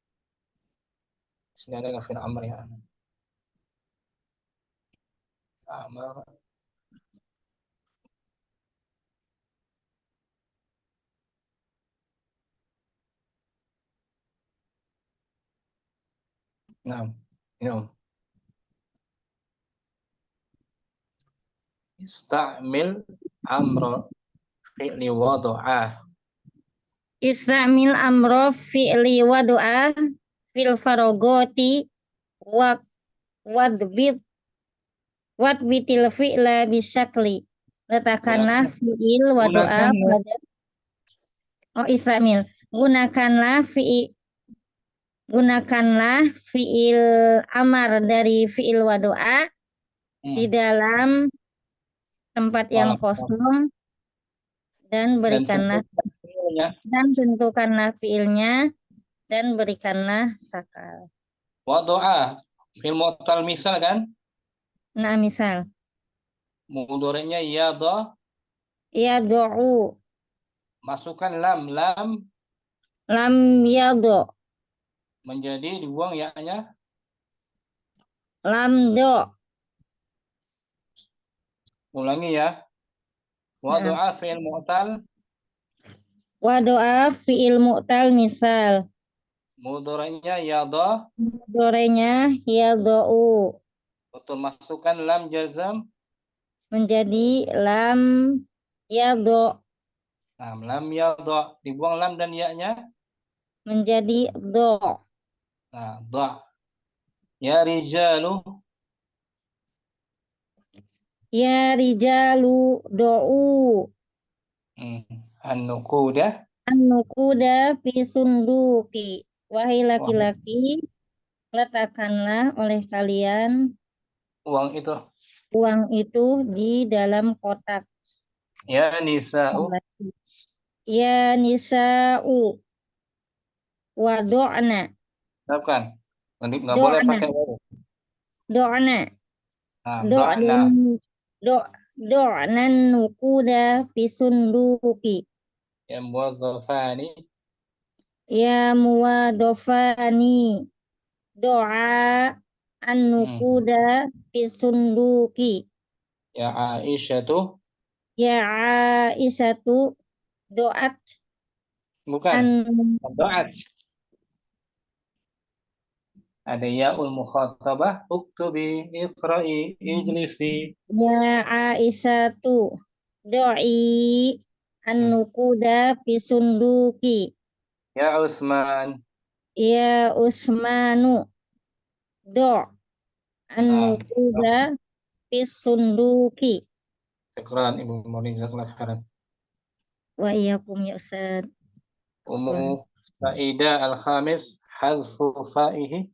A: Sini ada kafir amr ya. Amr. Nah, ini Om. Istamil amro fi'li wadu'ah.
G: Istamil amro fi'li wadu'ah fil farogoti wadbitil fi'la bisakli. Letakkanlah fi'il wadu'ah pada istamil. gunakanlah fiil amar dari fiil wa doa di dalam tempat yang kosong dan berikanlah dan tentukanlah fiilnya dan berikanlah sakal.
A: Wa doa fi'il mu'tal misal kan?
G: Nah, misal
A: Mudhari'nya ya do.
G: ya do'u,
A: Masukkan lam
G: lam ya do,
A: menjadi dibuang ya-nya.
G: lam do.
A: Ulangi ya. Wa
G: Nah.
A: doa fi'il mu'tal.
G: Wa doa fi'il mu'tal misal.
A: Mudhari'nya ya do.
G: Mudhari'nya ya do'u.
A: Betul, masukkan lam jazam.
G: Menjadi lam ya do.
A: Nah, lam ya do. Dibuang lam dan ya-nya.
G: Menjadi do.
A: Nah, do. Ya rijalu.
G: Ya rijalu do'u.
A: An-nuquda.
G: An-nuquda fi sunduki. Wahai laki-laki, letakkanlah oleh kalian
A: Uang itu.
G: uang itu di dalam kotak.
A: Ya nisa'u.
G: Ya nisa'u. Wado'na.
A: Siapkan. Nggak boleh pakai wawu.
G: Do'na.
A: Nah, do'na.
G: Do'nan nukuda pisunduki.
A: Ya muwazzafani.
G: Ya muwadofani. Do'a an nukuda pisunduki.
A: Ya Aisyatu.
G: Ya Aisyatu do'at.
A: Bukan. Do'at. Ada ya'ul mukhatabah. Uktubi, iqra'i, ijlisi.
G: Ya Aisyatu do'i an nukuda pisunduki.
A: Ya Utsman.
G: Ya Usmanu do' an nukuda pisunduki.
A: Syukran Ibu Moni, jazakallahu khairan.
G: Wa iyyakum ya Ustaz.
A: Ummu Saida al-khamis hadfu fa'ihi.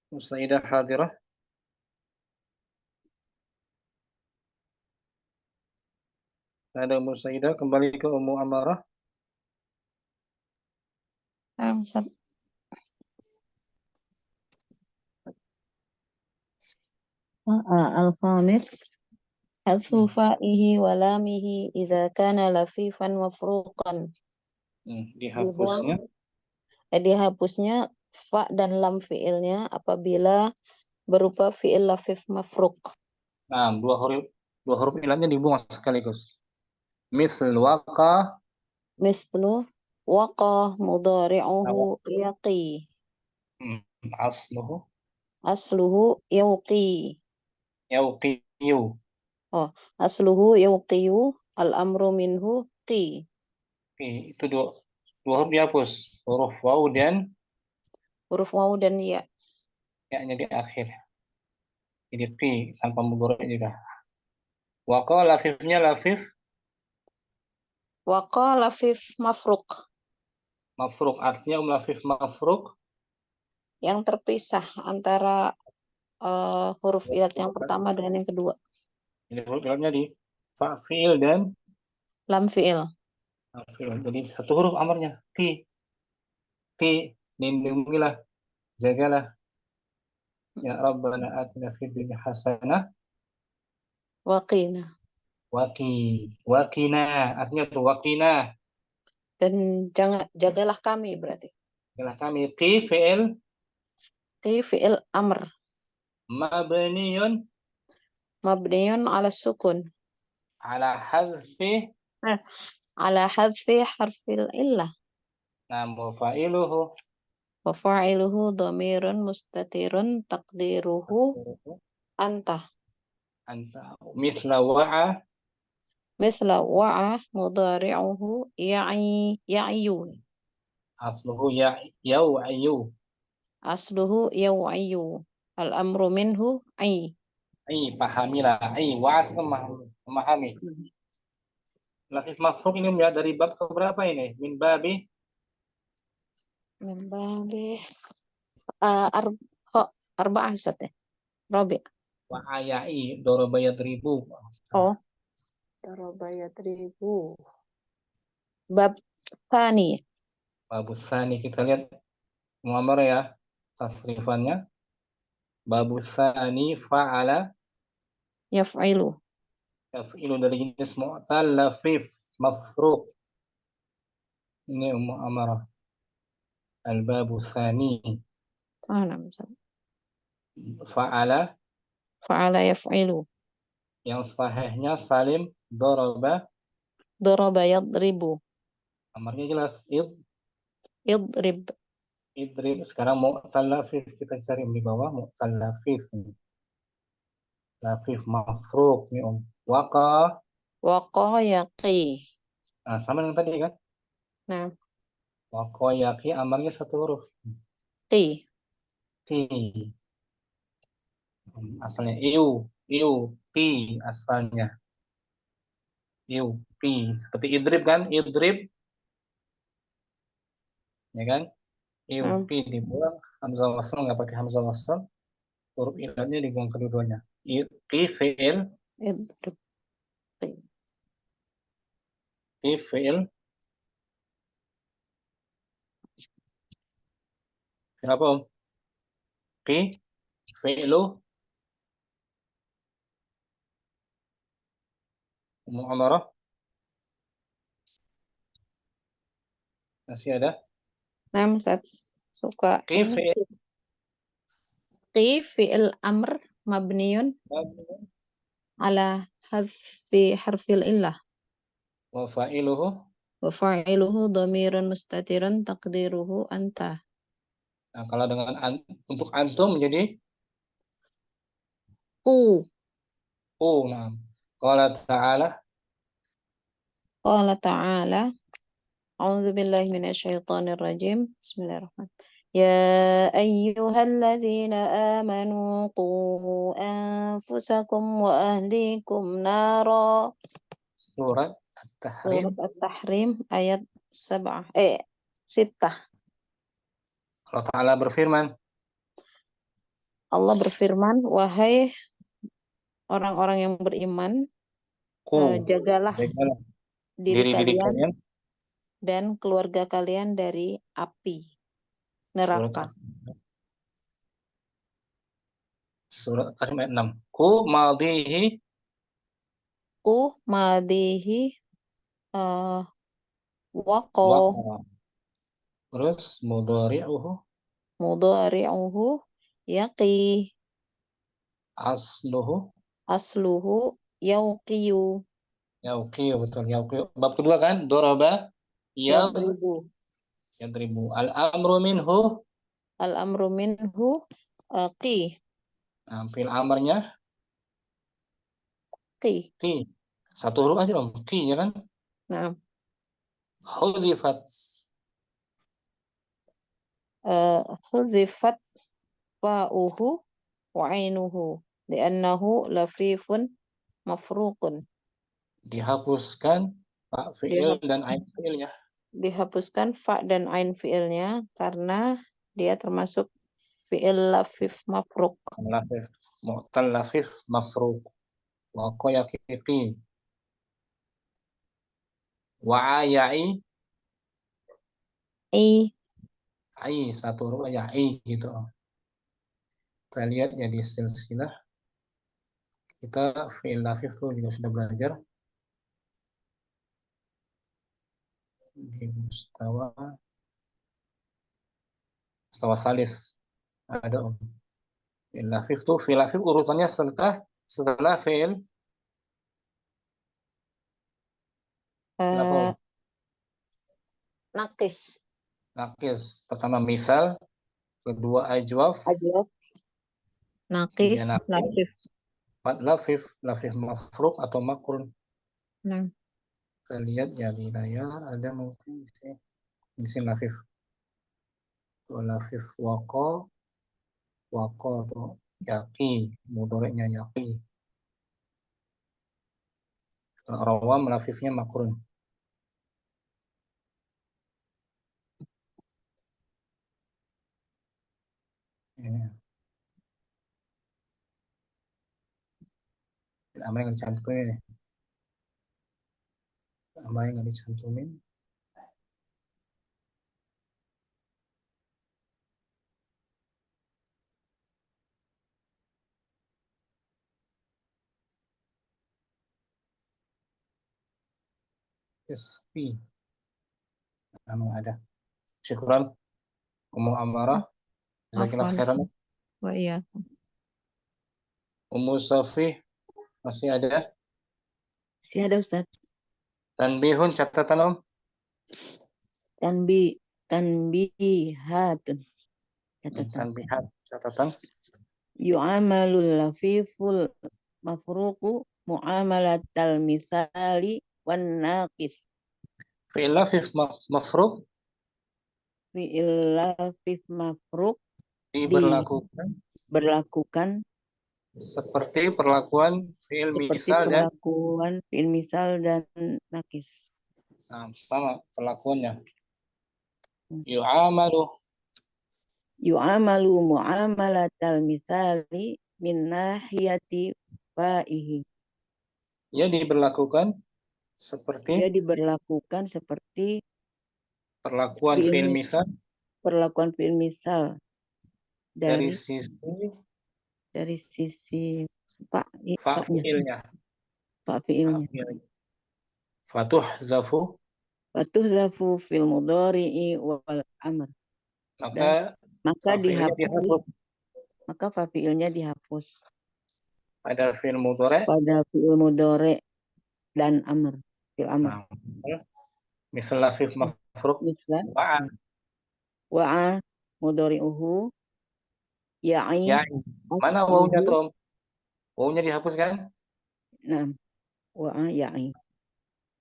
A: Ummu Saida hadirah. Ada Ummu Saida, kembali ke Ummu Amarah.
D: Ustaz. Al-khamis hadfu fa'ihi wa lamihi idza kana lafifan mafruqan. Dihapusnya fa dan lam fiilnya apabila berupa fiil lafif mafruq.
A: Nah, dua huruf ilahnya dibuang sekaligus. Misl waqa.
D: Mislu waqa mudhari'uhu yaqi. Asluhu yauqi.
A: Yauqiyu.
D: Oh, asluhu yauqiyu, al-amru minhu qi.
A: Itu dua huruf dihapus. Huruf waw dan
D: Ya.
A: Ya-nya di akhir. Jadi qi tanpa mudhari juga. Waqa lafifnya lafif.
D: Waqa lafif mafruq.
A: Mafruq artinya lafif mafruq.
D: Yang terpisah antara huruf ilat yang pertama dengan yang kedua.
A: Jadi huruf ilatnya di fa fiil dan
D: lam fiil.
A: Jadi satu huruf amarnya qi. Lindungilah, jagalah. Ya Rabbana atina fid dunya hasanah.
D: Waqina.
A: Waqina artinya tuh waqina.
D: Dan jagalah kami berarti.
A: Jagalah kami. Qi
D: fiil amr.
A: Mabniyun
D: ala sukun.
A: Ala hadfi
D: harfil illah. Wa fa'iluhu dhamirun mustatirun taqdiruhu anta.
A: Misla
D: wa'a mudhari'uhu ya'yu.
A: Asluhu yaw'ayu.
D: Al-amru minhu ay.
A: Pahamilah. Wa'at memahami. Lafif mafruk ini ya dari bab ke berapa ini? Min babi
D: Min babi arba'ah Ustaz ya. Rabi.
A: wa ayai daraba yadribu.
D: Oh, Darabaya 1000. Bab Tani.
A: Babusani kita lihat muamar ya tasrifannya. Babusani fa'ala
D: Yaf'ilu.
A: taf'ilu dari jenis mu'tal lafif mafruk. Ini muamarah. Al-babu tsani
D: Ustaz.
A: fa'ala
D: Fa'ala yaf'ilu.
A: yang sahihnya salim daraba.
D: Daraba yadribu.
A: Amarnya jelas
D: Idrib.
A: idrib. Sekarang mu'tal lafif kita cari di bawah mu'tal lafif. Lafif mafruk nih waqa.
D: Waqa yaqi.
A: Nah, sama dengan tadi kan?
D: Nah,
A: Waqa yaqi amarnya satu huruf.
D: qi.
A: Qi. Asalnya pi asalnya. Pi. Seperti idrib kan? Idrib. Ya kan? Pi dibuang. Hamzah wasl nggak pakai hamzah wasl. Huruf ilatnya dibuang kedua-duanya. Qi fi'il.
D: Idrib.
A: Qi fi'il. Kenapa Om? Qi fi'lu mu'amarah. Masih ada?
D: Nah, Ustaz. Suka
A: Qi fi'il.
D: Qi fi'il amr mabniun ala hadfi harfil illah.
A: Wa fa'iluhu.
D: Wa fa'iluhu dhamirun mustatirun taqdiruhu anta.
A: Nah, kalau dengan untuk antum menjadi nah. Qala ta'ala.
D: Qala ta'ala. A'udzu billahi minasyaitonir rajim. Bismillahirrahmanirrahim. Ya ayyuhalladzina amanu qu anfusakum wa ahlikum nara.
A: Surat At-Tahrim.
D: Surat At-Tahrim ayat 6.
A: Allah Ta'ala berfirman.
D: Allah berfirman, wahai orang-orang yang beriman, jagalah diri kalian dan keluarga kalian dari api neraka.
A: Surat At-Tahrim ayat 6. Ku
D: Madihi waqo.
A: Terus
D: Mudhari'uhu yaqi. Asluhu yauqiyu.
A: Yauqiyu, betul. Yauqiyu. Bab kedua kan? Doraba yadribu. Al-amru minhu.
D: Al-amru minhu qi.
A: Nah, fil amarnya
D: Qi.
A: Satu huruf aja Om. Qi ya kan?
D: Nah. Huzifat fa'uhu wa ainuhu li'annahu lafifun mafruqun.
A: Dihapuskan fa fi'il dan ain fi'ilnya.
D: Dihapuskan fa dan ain fi'ilnya karena dia termasuk fi'il lafif mafruq.
A: Lafif mu'tal lafif mafruq. Wa qayaqiqi. Wa aya'i. Ai satu huruf aja gitu. Kita lihat ya di silsilah. Kita fi'il lafif tuh juga sudah belajar. Di mustawa salis ada Om. Fi'il lafif tuh fi'il lafif urutannya setelah fi'il
D: Nakis.
A: Pertama misal, kedua ajwaf.
D: Nakis, lafif.
A: Lafif mafruq atau makrun.
D: Nah.
A: Kita lihat ya di layar ada mungkin di sini lafif. Lafif waqo atau yaqi, mudhari'nya yaqi. Rawam lafifnya makrun. Ini. Nama yang dicantumin ini. Nama yang dicantumin. SP. Nama ada. Syukran. Ummu Amarah. Jazakallah khairan.
G: Wa iya.
A: Ummu Safi. Masih ada.
F: Masih ada Ustaz.
A: Tanbihun catatan Om.
F: Tanbihatun. Catatan.
A: Tanbihat catatan.
F: Yu'amalul lafiful mafruqu mu'amalatal misali wan naqis.
A: Fi'il lafif mafruq
F: Fi'il lafif mafruq
A: diberlakukan seperti perlakuan fi'il
F: seperti
A: misal dan
F: perlakuan fi'il misal dan naqis.
A: sama perlakuannya. Yu'amalu
F: Mu'amalatal misali min nahiyati fa'ihi.
A: ia diberlakukan
F: Dia
A: seperti
F: diberlakukan seperti
A: perlakuan fi'il misal
F: perlakuan fi'il misal
A: dari
F: sisi
A: fa'ilnya. Fatuhzafu
F: fil mudhari'i wal amr. Maka dihapus. Maka fa'ilnya dihapus
A: pada fi'il mudhari'
F: dan amr. Fil amr.
A: Misal lafif mafruq
F: Wa'a mudhari'uhu ya'i.
A: Mana wawunya tuh? Wawunya dihapus kan?
F: Nah, wa'a ya'i.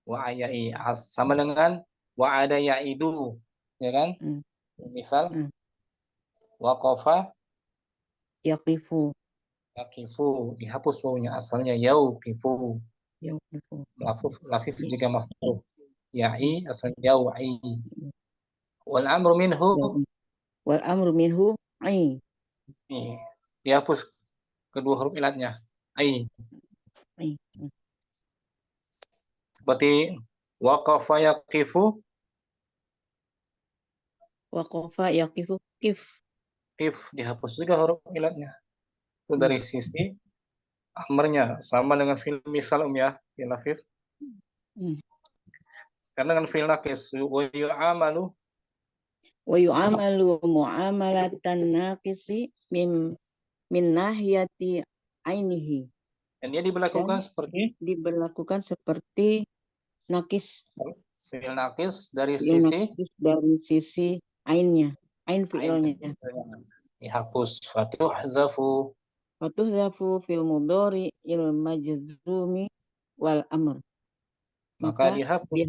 A: Wa'a ya'i sama dengan wa'ada ya'idu, ya kan? Misal waqafa
F: yaqifu
A: dihapus wawunya, asalnya yauqifu. Lafif juga mafruq. Ya'i asalnya yau'i. Wal amru minhu
F: ai.
A: Dihapus kedua huruf ilatnya ai. Seperti waqafa yaqifu kif dihapus juga huruf ilatnya. Itu dari sisi amarnya sama dengan fi'il misal ya, fi'il lafif. Karena dengan fi'il naqis
F: wa yu'amalu mu'amalatan naqisi min nahiyati ainihi.
A: Dan dia diberlakukan
F: seperti nakis.
A: Fi'il nakis dari
F: sisi ainnya, ain fi'ilnya.
A: Dihapus. Fatuhzafu
F: fil mudhari'il majzumi wal amr.
A: Maka dihapus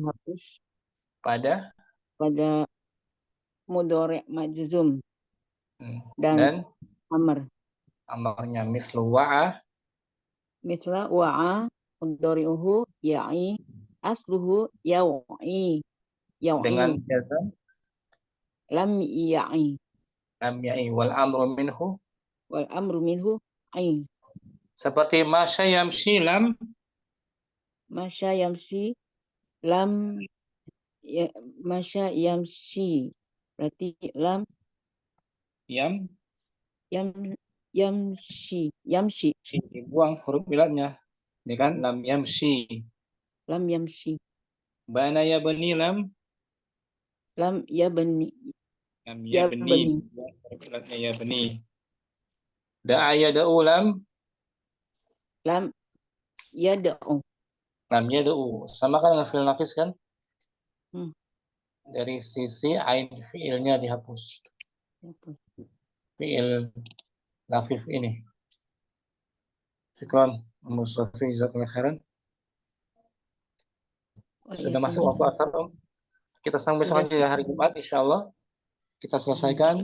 A: pada
F: mudhari' majzum dan amr.
A: Amarnya mislu wa'a
F: mudhari'uhu ya'i asluhu yau'i
A: dengan jazam
F: lam ya'i
A: wal amru minhu
F: ai.
A: Seperti masya yamshi lam
F: masya yamshi berarti lam yamshi
A: dibuang huruf ilatnya, ya kan? Lam yamshi. Bana yabni lam
F: yabni
A: huruf ilatnya yabni. Da'a yada'u lam
F: yada'u
A: sama kan dengan fi'il naqis kan? Dari sisi ain fi'ilnya dihapus. Fi'il lafif ini. Syukran Mustafi jazakallahu khairan. Sudah masuk waktu asar Om. Kita sambung besok aja hari Jumat insyaallah. Kita selesaikan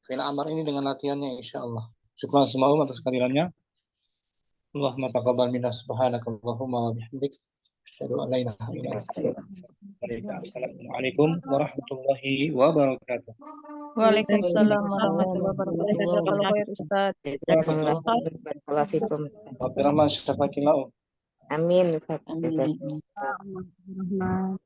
A: fi'il amar ini dengan latihannya insyaallah. Syukran semua atas kehadirannya. Allahumma taqabbal minna subhanaka Allahumma wa bihamdik. Asyhadu an la ilaha illa anta. Assalamualaikum warahmatullahi wabarakatuh.
H: Waalaikumsalam warahmatullahi wabarakatuh. Jazakallahu khair Ustaz.
A: Abdurrahman Syafaqillah.
I: Amin Ustaz.
F: Amin.
E: Bismillahirrahmanirrahim.